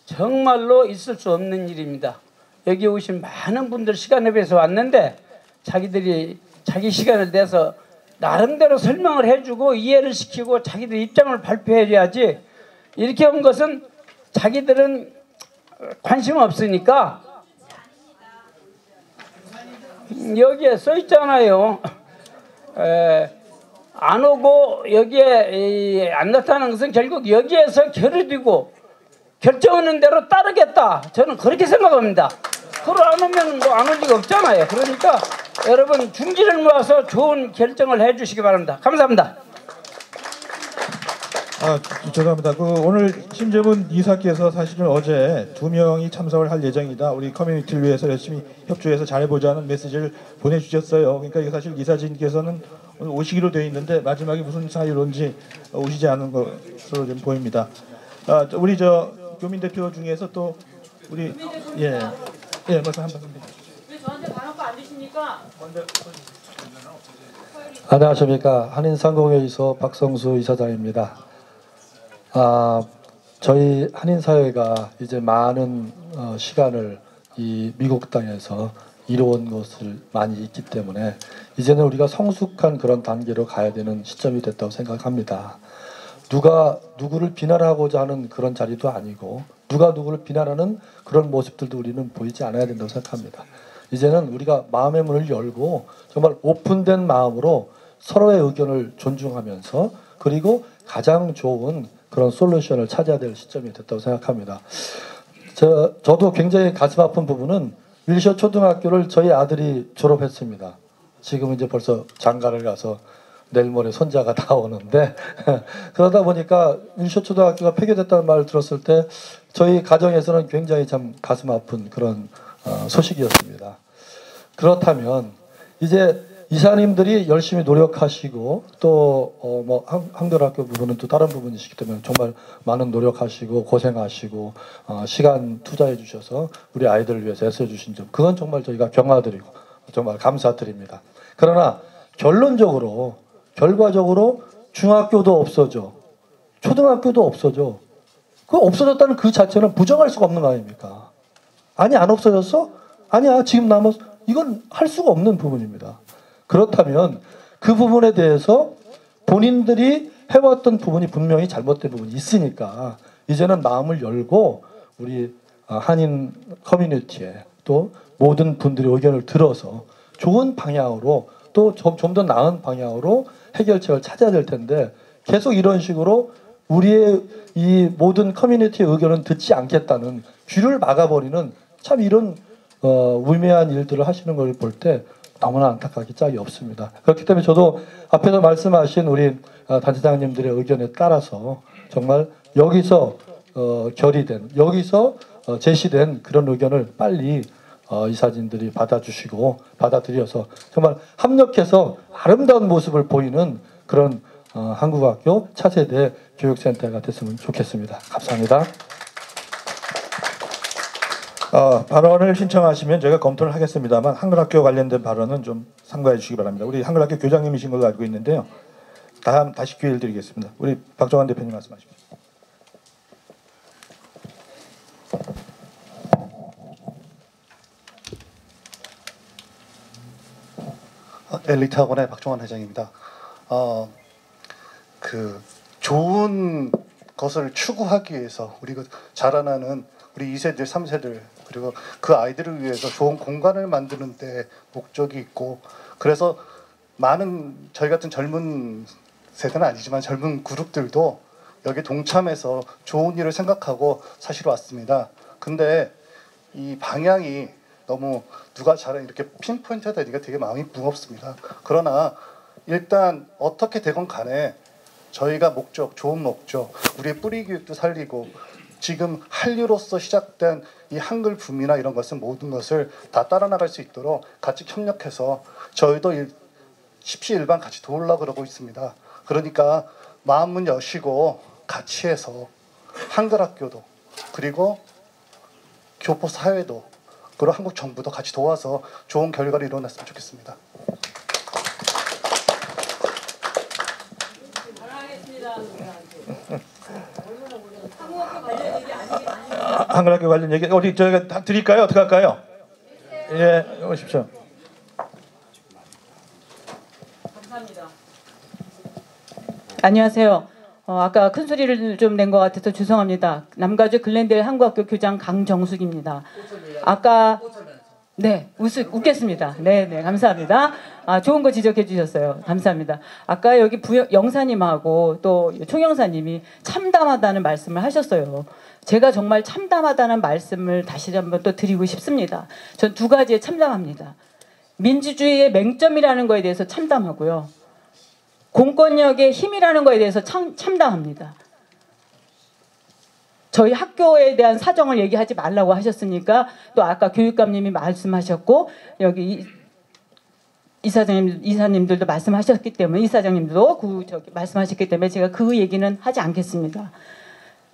정말로 있을 수 없는 일입니다. 여기 오신 많은 분들 시간에 비해서 왔는데 자기들이 자기 시간을 내서 나름대로 설명을 해주고 이해를 시키고 자기들 입장을 발표해야지, 이렇게 온 것은 자기들은 관심 없으니까 여기에 써 있잖아요. 안 오고 여기에 안 나타나는 것은 결국 여기에서 결을 두고 결정하는 대로 따르겠다, 저는 그렇게 생각합니다. 그걸 안 오면 뭐 안 올 리가 없잖아요. 그러니까 여러분 중지를 모아서 좋은 결정을 해 주시기 바랍니다. 감사합니다. 죄송합니다. 오늘 심재문 이사께서 사실은 어제 2명이 참석을 할 예정이다. 우리 커뮤니티를 위해서 열심히 협조해서 잘해보자는 메시지를 보내주셨어요. 그러니까 이게 사실 이사진께서는 오늘 오시기로 되어 있는데 마지막에 무슨 사유론지 오시지 않은 것으로 좀 보입니다. 우리 교민 대표 중에서 또 우리 말씀 한 말씀. 왜 저한테 발언권 안 주십니까? 안녕하십니까. 한인상공회의소 박성수 이사장입니다. 저희 한인사회가 이제 많은 시간을 이 미국 땅에서 이루어온 것을 많이 있기 때문에 이제는 우리가 성숙한 그런 단계로 가야 되는 시점이 됐다고 생각합니다. 누가 누구를 비난하고자 하는 그런 자리도 아니고 누가 누구를 비난하는 그런 모습들도 우리는 보이지 않아야 된다고 생각합니다. 이제는 우리가 마음의 문을 열고 정말 오픈된 마음으로 서로의 의견을 존중하면서 그리고 가장 좋은 그런 솔루션을 찾아야 될 시점이 됐다고 생각합니다. 저도 굉장히 가슴 아픈 부분은 윌셔 초등학교를 저희 아들이 졸업했습니다. 지금 이제 벌써 장가를 가서 내일 모레 손자가 다 오는데 그러다 보니까 윌셔 초등학교가 폐교됐다는 말을 들었을 때 저희 가정에서는 굉장히 참 가슴 아픈 그런 소식이었습니다. 그렇다면 이제 이사님들이 열심히 노력하시고 또 한글학교 부분은 또 다른 부분이시기 때문에 정말 많은 노력하시고 고생하시고 시간 투자해 주셔서 우리 아이들을 위해서 애써 주신 점 그건 정말 저희가 경아드리고 정말 감사드립니다. 그러나 결과적으로 중학교도 없어져 초등학교도 없어져 그 없어졌다는 그 자체는 부정할 수가 없는 거 아닙니까? 아니 안 없어졌어? 아니야 지금 남았어. 이건 할 수가 없는 부분입니다. 그렇다면 그 부분에 대해서 본인들이 해왔던 부분이 분명히 잘못된 부분이 있으니까 이제는 마음을 열고 우리 한인 커뮤니티에 또 모든 분들의 의견을 들어서 좋은 방향으로 또 좀 더 나은 방향으로 해결책을 찾아야 될 텐데 계속 이런 식으로 우리의 이 모든 커뮤니티의 의견은 듣지 않겠다는 귀를 막아버리는 참 이런 우매한 일들을 하시는 걸 볼 때 너무나 안타깝기 짝이 없습니다. 그렇기 때문에 저도 앞에서 말씀하신 우리 단체장님들의 의견에 따라서 정말 여기서 결의된 여기서 제시된 그런 의견을 빨리 이사진들이 받아들여서 정말 합력해서 아름다운 모습을 보이는 그런 한국학교 차세대 교육센터가 됐으면 좋겠습니다. 감사합니다. 발언을 신청하시면 저희가 검토를 하겠습니다만 한글학교 관련된 발언은 좀 삼가해 주시기 바랍니다. 우리 한글학교 교장님이신 걸로 알고 있는데요. 다시 기회를 드리겠습니다. 우리 박정환 대표님 말씀하십시오. 엘리트학원의 박정환 회장입니다. 좋은 것을 추구하기 위해서 우리 자라나는 우리 2세들, 3세들 그리고 그 아이들을 위해서 좋은 공간을 만드는 데 목적이 있고 그래서 많은 저희 같은 젊은 세대는 아니지만 젊은 그룹들도 여기 동참해서 좋은 일을 생각하고 사실 왔습니다. 근데 이 방향이 너무 누가 잘해 이렇게 핀포인트가 되니까 되게 마음이 무겁습니다. 그러나 일단 어떻게 되건 간에 저희가 좋은 목적, 우리의 뿌리 교육도 살리고 지금 한류로서 시작된 이 한글 붐이나 이런 것은 모든 것을 다 따라 나갈 수 있도록 같이 협력해서 저희도 십시일반 같이 도우려고 그러고 있습니다. 그러니까 마음문 여시고 같이 해서 한글학교도 그리고 교포 사회도 그리고 한국 정부도 같이 도와서 좋은 결과를 이뤄냈으면 좋겠습니다. 한글학교 관련 얘기 어디 저희가 다 드릴까요? 어떻게 할까요? 예, 오십시오. 감사합니다. 안녕하세요. 아까 큰 소리를 좀 낸 것 같아서 죄송합니다. 남가주 글렌델 한국학교 교장 강정숙입니다. 아까 웃겠습니다. 네, 감사합니다. 좋은 거 지적해 주셨어요. 감사합니다. 아까 여기 영사님하고 또 총영사님이 참담하다는 말씀을 하셨어요. 제가 정말 참담하다는 말씀을 다시 한번 또 드리고 싶습니다. 전 두 가지에 참담합니다. 민주주의의 맹점이라는 거에 대해서 참담하고요. 공권력의 힘이라는 거에 대해서 참담합니다. 저희 학교에 대한 사정을 얘기하지 말라고 하셨으니까 또 아까 교육감님이 말씀하셨고 여기 이사님들도 말씀하셨기 때문에 이사장님도 말씀하셨기 때문에 제가 그 얘기는 하지 않겠습니다.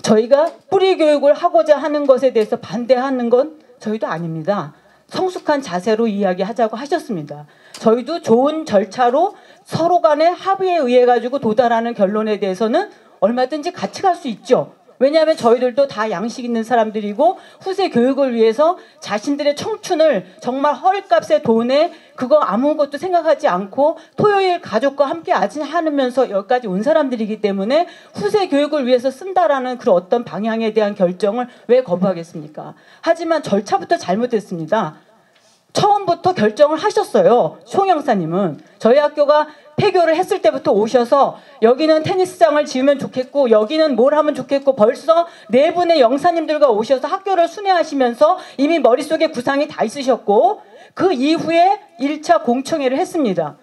저희가 뿌리 교육을 하고자 하는 것에 대해서 반대하는 건 저희도 아닙니다. 성숙한 자세로 이야기하자고 하셨습니다. 저희도 좋은 절차로 서로 간의 합의에 의해 가지고 도달하는 결론에 대해서는 얼마든지 같이 갈 수 있죠. 왜냐하면 저희들도 다 양식 있는 사람들이고 후세 교육을 위해서 자신들의 청춘을 정말 헐값의 돈에 그거 아무것도 생각하지 않고 토요일 가족과 함께 하면서 여기까지 온 사람들이기 때문에 후세 교육을 위해서 쓴다라는 그런 어떤 방향에 대한 결정을 왜 거부하겠습니까? 하지만 절차부터 잘못됐습니다. 처음부터 결정을 하셨어요. 총영사님은. 저희 학교가 폐교를 했을 때부터 오셔서 여기는 테니스장을 지으면 좋겠고 여기는 뭘 하면 좋겠고 벌써 네 분의 영사님들과 오셔서 학교를 순회하시면서 이미 머릿속에 구상이 다 있으셨고 그 이후에 1차 공청회를 했습니다.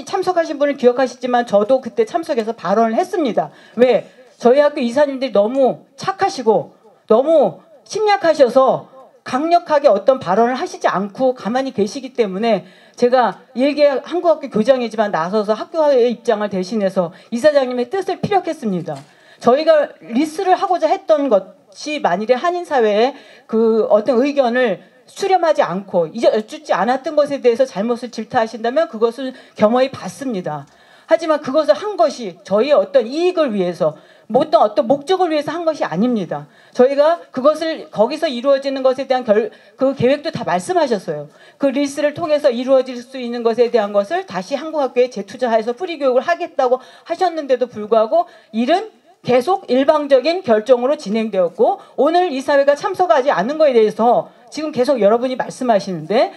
참석하신 분은 기억하시지만 저도 그때 참석해서 발언을 했습니다. 왜? 저희 학교 이사님들이 너무 착하시고 너무 심약하셔서 강력하게 어떤 발언을 하시지 않고 가만히 계시기 때문에 제가 일개 한국학교 교장이지만 나서서 학교의 입장을 대신해서 이사장님의 뜻을 피력했습니다. 저희가 리스를 하고자 했던 것이 만일에 한인사회에 그 어떤 의견을 수렴하지 않고 여쭙지 않았던 것에 대해서 잘못을 질타하신다면 그것을 겸허히 받습니다. 하지만 그것을 한 것이 저희의 어떤 이익을 위해서 어떤 목적을 위해서 한 것이 아닙니다. 저희가 그것을 거기서 이루어지는 것에 대한 그 계획도 다 말씀하셨어요. 그 리스를 통해서 이루어질 수 있는 것에 대한 것을 다시 한국학교에 재투자해서 뿌리교육을 하겠다고 하셨는데도 불구하고 일은 계속 일방적인 결정으로 진행되었고 오늘 이사회가 참석하지 않은 것에 대해서 지금 계속 여러분이 말씀하시는데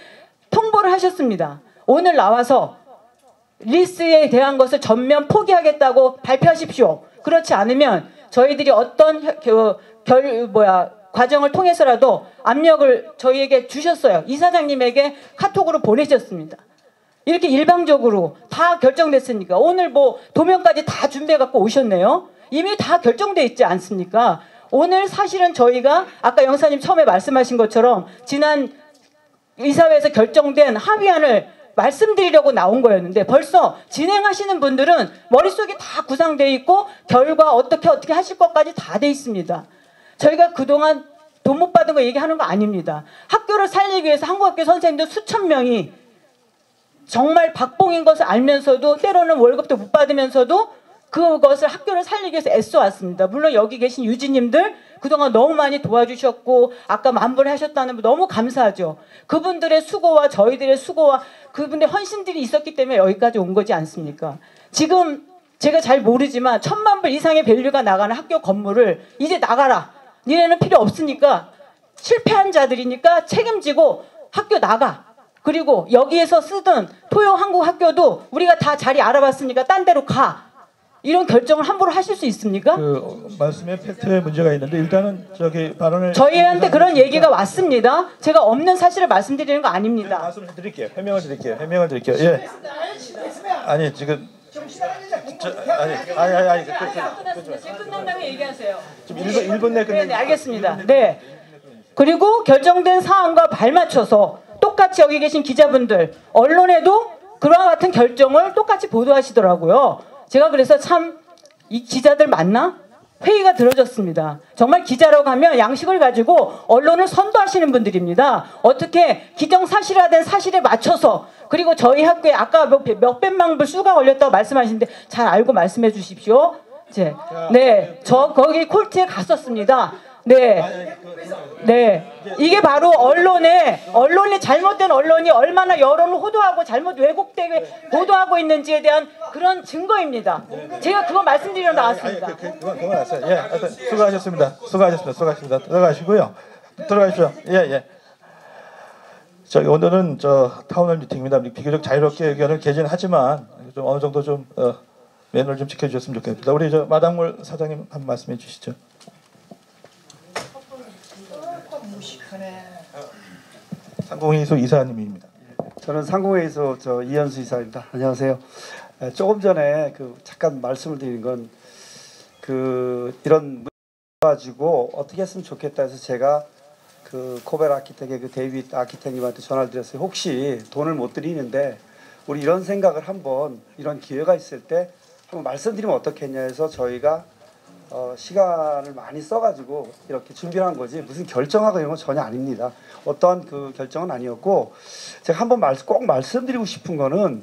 통보를 하셨습니다. 오늘 나와서 리스에 대한 것을 전면 포기하겠다고 발표하십시오. 그렇지 않으면 저희들이 어떤 과정을 통해서라도 압력을 저희에게 주셨어요. 이사장님에게 카톡으로 보내셨습니다. 이렇게 일방적으로 다 결정됐으니까 오늘 도면까지 다 준비해 갖고 오셨네요. 이미 다 결정돼 있지 않습니까? 오늘 사실은 저희가 아까 영사님 처음에 말씀하신 것처럼 지난 이사회에서 결정된 합의안을 말씀드리려고 나온 거였는데 벌써 진행하시는 분들은 머릿속에 다 구상되어 있고 결과 어떻게 하실 것까지 다 돼 있습니다. 저희가 그동안 돈 못 받은 거 얘기하는 거 아닙니다. 학교를 살리기 위해서 한국학교 선생님들 수천 명이 정말 박봉인 것을 알면서도 때로는 월급도 못 받으면서도 그것을 학교를 살리기 위해서 애써왔습니다. 물론 여기 계신 유지님들 그동안 너무 많이 도와주셨고 아까 만불 하셨다는 분 너무 감사하죠. 그분들의 수고와 저희들의 수고와 그분들의 헌신들이 있었기 때문에 여기까지 온 거지 않습니까? 지금 제가 잘 모르지만 1000만 불 이상의 밸류가 나가는 학교 건물을 이제 나가라. 니네는 필요 없으니까 실패한 자들이니까 책임지고 학교 나가. 그리고 여기에서 쓰던 토요 한국 학교도 우리가 다 자리 알아봤으니까 딴 데로 가. 이런 결정을 함부로 하실 수 있습니까? 그 말씀에 팩트에 문제가 있는데 일단은 발언을 저희한테 그런 얘기가 왔습니다. 제가 없는 사실을 말씀드리는 거 아닙니다. 네, 말씀을 드릴게요. 해명을 드릴게요. 예. 아니 지금 아니 지금 끝난다고 얘기하세요. 지금 1분 내 끝내. 네, 알겠습니다. 네. 그리고 결정된 사안과 발맞춰서 똑같이 여기 계신 기자분들, 언론에도 그와 같은 결정을 똑같이 보도하시더라고요. 제가 그래서 참 이 기자들 맞나? 회의가 들어졌습니다. 정말 기자라고 하면 양식을 가지고 언론을 선도하시는 분들입니다. 어떻게 기정사실화된 사실에 맞춰서 그리고 저희 학교에 아까 몇백만 불 수가 걸렸다고 말씀하시는데 잘 알고 말씀해 주십시오. 네, 저 거기 콜트에 갔었습니다. 네. 이게 바로 언론이 잘못된 언론이 얼마나 여론을 호도하고 잘못 왜곡되게 보도하고 있는지에 대한 그런 증거입니다. 제가 그거 말씀드리러 나왔습니다. 그건 알았어요. 예, 하여튼 수고하셨습니다. 들어가시고요. 들어가십시오. 예. 저기 오늘은 타운홀 미팅입니다. 비교적 자유롭게 의견을 개진하지만 좀 어느 정도 좀 매너를 좀 지켜주셨으면 좋겠습니다. 우리 마당몰 사장님 한 말씀해 주시죠. 상공회의소 이사님입니다. 저는 상공회의소 이현수 이사입니다. 안녕하세요. 조금 전에 잠깐 말씀을 드린 건 이런 가지고 어떻게 했으면 좋겠다 해서 제가 그 코벨 아키텍의 그 데이빗 아키텍님한테 전화를 드렸어요. 혹시 돈을 못 드리는데 우리 이런 생각을 한번 이런 기회가 있을 때 한번 말씀드리면 어떻겠냐 해서 저희가 시간을 많이 써가지고 이렇게 준비를 한 거지 무슨 결정하고 이런 건 전혀 아닙니다. 어떠한 그 결정은 아니었고 제가 한번 꼭 말씀드리고 싶은 거는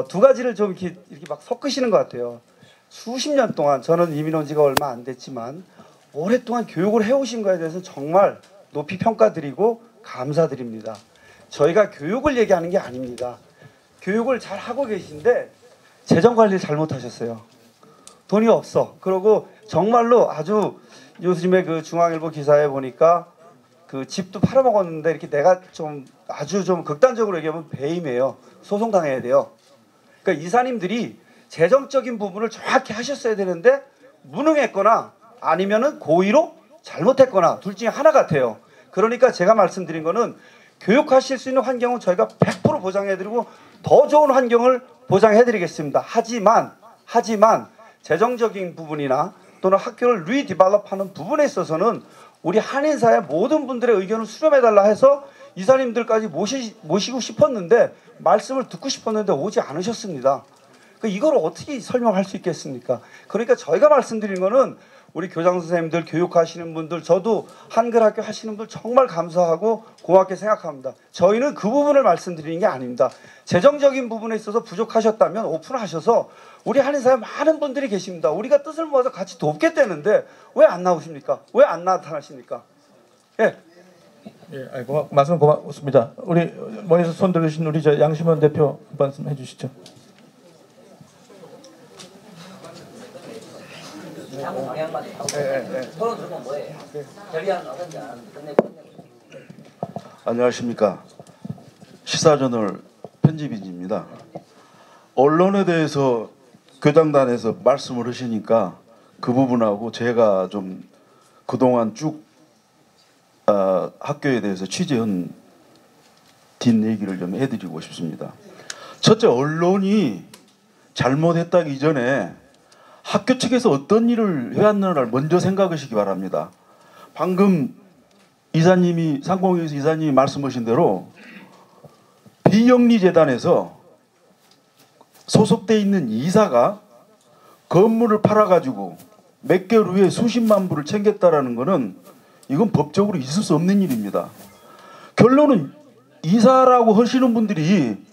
두 가지를 좀 이렇게 막 섞으시는 것 같아요. 수십 년 동안 저는 이민 온 지가 얼마 안 됐지만 오랫동안 교육을 해오신 거에 대해서 정말 높이 평가드리고 감사드립니다. 저희가 교육을 얘기하는 게 아닙니다. 교육을 잘 하고 계신데 재정 관리를 잘못하셨어요. 돈이 없어. 그리고 정말로 아주 요즘에 그 중앙일보 기사에 보니까 그 집도 팔아먹었는데 이렇게 내가 좀 아주 좀 극단적으로 얘기하면 배임이에요. 소송당해야 돼요. 그러니까 이사님들이 재정적인 부분을 정확히 하셨어야 되는데 무능했거나 아니면은 고의로 잘못했거나 둘 중에 하나 같아요. 그러니까 제가 말씀드린 거는 교육하실 수 있는 환경은 저희가 100% 보장해드리고 더 좋은 환경을 보장해드리겠습니다. 하지만 재정적인 부분이나 또는 학교를 리디벨롭하는 부분에 있어서는 우리 한인사의 모든 분들의 의견을 수렴해달라 해서 이사님들까지 모시고 싶었는데 말씀을 듣고 싶었는데 오지 않으셨습니다. 이걸 어떻게 설명할 수 있겠습니까? 그러니까 저희가 말씀드린 거는 우리 교장 선생님들, 교육하시는 분들, 저도 한글 학교 하시는 분 정말 감사하고 고맙게 생각합니다. 저희는 그 부분을 말씀드리는 게 아닙니다. 재정적인 부분에 있어서 부족하셨다면 오픈하셔서 우리 한인사에 많은 분들이 계십니다. 우리가 뜻을 모아서 같이 돕겠다는데 왜 안 나오십니까? 왜 안 나타나십니까? 예. 예, 아이고 말씀 고맙습니다. 우리 머리에서 손 들으신 우리 저 양심원 대표 말씀해 주시죠. 안녕하십니까. 시사저널 편집인입니다. 언론에 대해서 교장단에서 말씀을 하시니까 그 부분하고 제가 좀 그동안 쭉 학교에 대해서 취재한 뒷얘기를 좀 해드리고 싶습니다. 첫째, 언론이 잘못했다기 이전에 학교 측에서 어떤 일을 해왔느냐를 먼저 생각하시기 바랍니다. 방금 이사님이 상공회의소 이사님이 말씀하신 대로 비영리재단에서 소속돼 있는 이사가 건물을 팔아가지고 몇 개월 후에 수십만 불을 챙겼다라는 것은 이건 법적으로 있을 수 없는 일입니다. 결론은 이사라고 하시는 분들이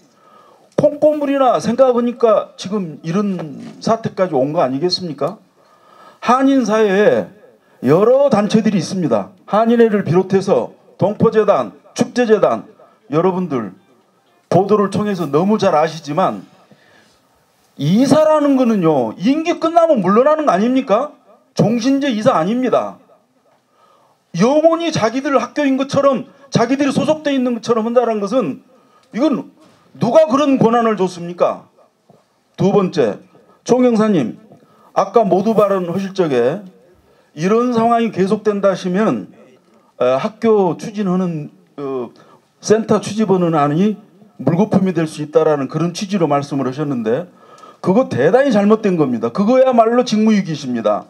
콩고물이나 생각해보니까 지금 이런 사태까지 온 거 아니겠습니까? 한인 사회에 여러 단체들이 있습니다. 한인회를 비롯해서 동포재단, 축제재단, 여러분들 보도를 통해서 너무 잘 아시지만 이사라는 거는요, 임기 끝나면 물러나는 거 아닙니까? 종신제 이사 아닙니다. 영원히 자기들 학교인 것처럼 자기들이 소속되어 있는 것처럼 한다는 것은 이건 누가 그런 권한을 줬습니까? 두 번째, 총영사님 아까 모두 발언하실 적에 이런 상황이 계속된다 하시면 학교 추진하는 센터 추진하는 안이 물거품이 될 수 있다라는 그런 취지로 말씀을 하셨는데 그거 대단히 잘못된 겁니다. 그거야말로 직무유기십니다.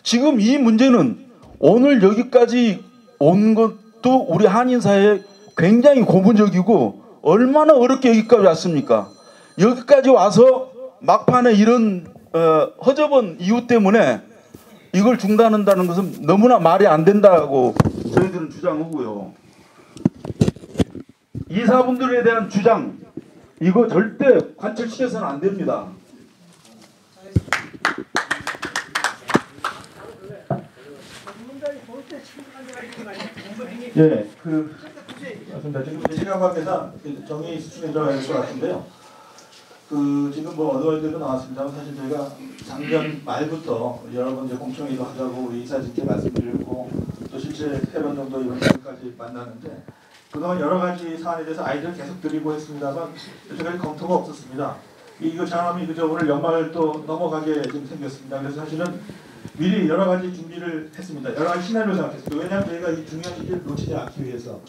지금 이 문제는 오늘 여기까지 온 것도 우리 한인사회에 굉장히 고무적이고 얼마나 어렵게 여기까지 왔습니까? 여기까지 와서 막판에 이런 허접한 이유 때문에 이걸 중단한다는 것은 너무나 말이 안 된다고 저희들은 주장하고요. 이사분들에 대한 주장 이거 절대 관철시켜서는 안 됩니다. 예, 맞습니다. 지금 시간 관계상 정의 수준에 들어가야 될 것 같은데요. 지금 뭐 어느 때도 나왔습니다만 사실 저희가 작년 말부터 여러 번 이제 공청회도 하자고 우리 이사진께 말씀드렸고 또 실제 3번 정도 이번 주까지 만나는데 그동안 여러 가지 사안에 대해서 아이디어를 계속 드리고 했습니다만 여태까지 검토가 없었습니다. 이거 장함이 그저 오늘 연말 또 넘어가게 좀 생겼습니다. 그래서 사실은 미리 여러 가지 준비를 했습니다. 여러 가지 시나리오 생각했습니다. 왜냐하면 저희가 이 중요한 시기를 놓치지 않기 위해서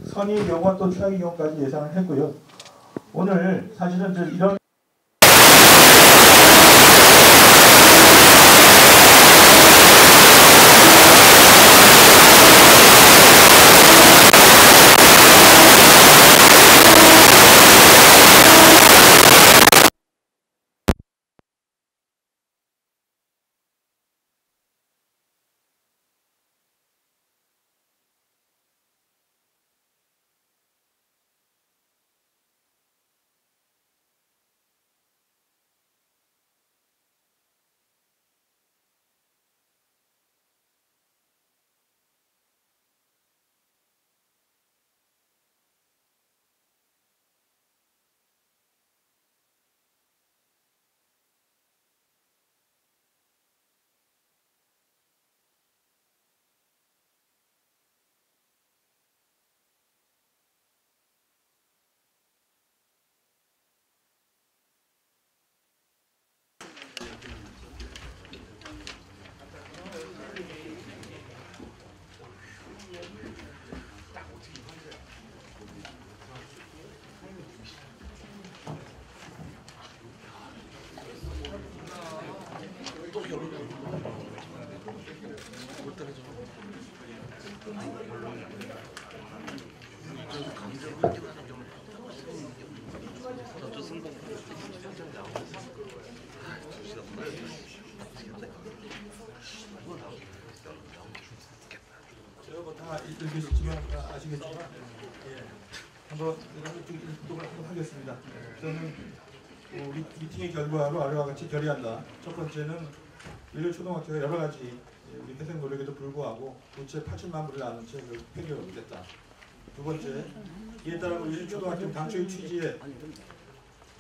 선의의 경우와 또 최악의 경우까지 예상을 했고요. 오늘 사실은 이런 제가 뭐다 읽으시지만 아시겠지만 한번 읽도록 하겠습니다. 저는 우리 미팅의 결과로 아래와 같이 결의한다. 첫 번째는 일요초등학교가 여러 가지 우리 회생 노력에도 불구하고 도체 87만 불을 나눈 채 폐교됐다. 두 번째, 이에 따라 우리 일요초등학교 당초의 취지에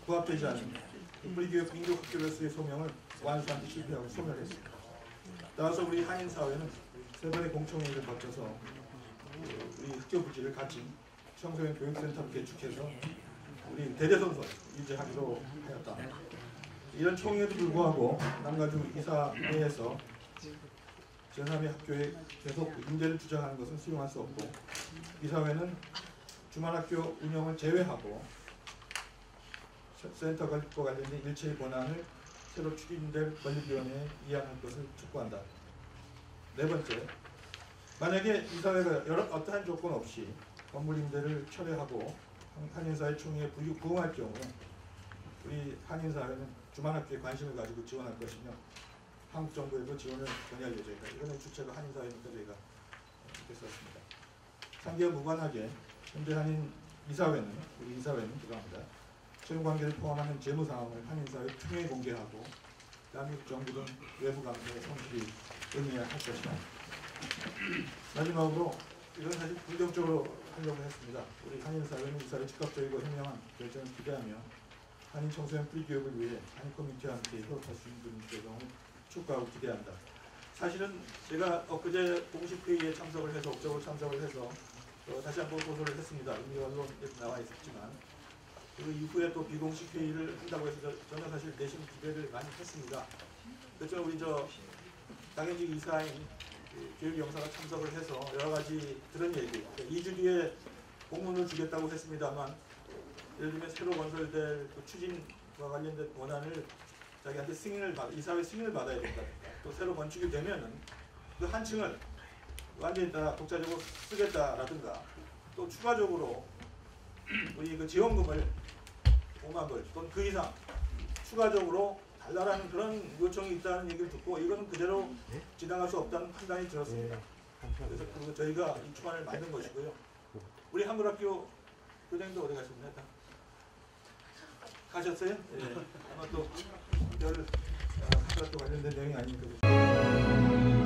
부합되지 않은 뿌리교육 민족학교로서의 소명을 완수하는 데 실패하고 소멸했습니다. 따라서 우리 한인사회는 세 번의 공청회의를 거쳐서 우리 학교 부지를 같이 청소년 교육센터를 개축해서 우리 대대손손 유지하기로 하였다. 이런 총회에도 불구하고 남가주 이사회에서 제3의 학교에 계속 임대를 주장하는 것은 수용할 수 없고 이사회는 주말학교 운영을 제외하고 센터과 관련된 일체의 권한을 새로 추진될 건립위원회에 이양할 것을 촉구한다. 네 번째, 만약에 이사회가 어떠한 조건 없이 건물 임대를 철회하고 한인사회 총회에 부응할 경우 우리 한인사회는 주말학교에 관심을 가지고 지원할 것이며 한국 정부에도 지원을 권유할 예정이다. 이거는 주체가 한인사회니까 저희가 이렇게 썼습니다. 상기와 무관하게 현재 한인 이사회는 우리 이사회는 죄송합니다. 채용관계를 포함하는 재무상황을 한인사회 총회에 공개하고 대한민국 정부 등 외부 감사에 성실히 의미할 것이다. 마지막으로 이건 사실 긍정적으로 하려고 했습니다. 우리 한인사회는 이사회 즉각적이고 현명한 결정을 기대하며 한인 청소년 프리교육을 위해 한인 커뮤니티와 함께 협업할 수 있는 경우를 축구하고 기대한다. 사실은 제가 엊그제 공식회의에 참석을 해서 업적으로 참석을 해서 다시 한번 고소를 했습니다. 이미 언론에도 나와 있었지만 그 이후에 또 비공식 회의를 한다고 해서 저는 사실 내심 기대를 많이 했습니다. 그렇지만 우리 당연직 이사인 교육영사가 참석을 해서 여러 가지 들은 얘기, 2주 뒤에 공문을 주겠다고 했습니다만 예를 들면 새로 건설될 그 추진과 관련된 권한을 자기한테 이사회 승인을 받아야 된다든가 또 새로 건축이 되면은 그 한 층을 완전히 다 독자적으로 쓰겠다라든가 또 추가적으로 우리 그 지원금을 5만 불 또는 그 이상 추가적으로 달라라는 그런 요청이 있다는 얘기를 듣고 이거는 그대로 지나갈 수 없다는 판단이 들었습니다. 그래서 저희가 이 초안을 만든 것이고요. 우리 한글학교 교장님도 어디 가셨나요? 가셨어요? 예. 아마 또 한글학교 관련된 내용이 아닙니까?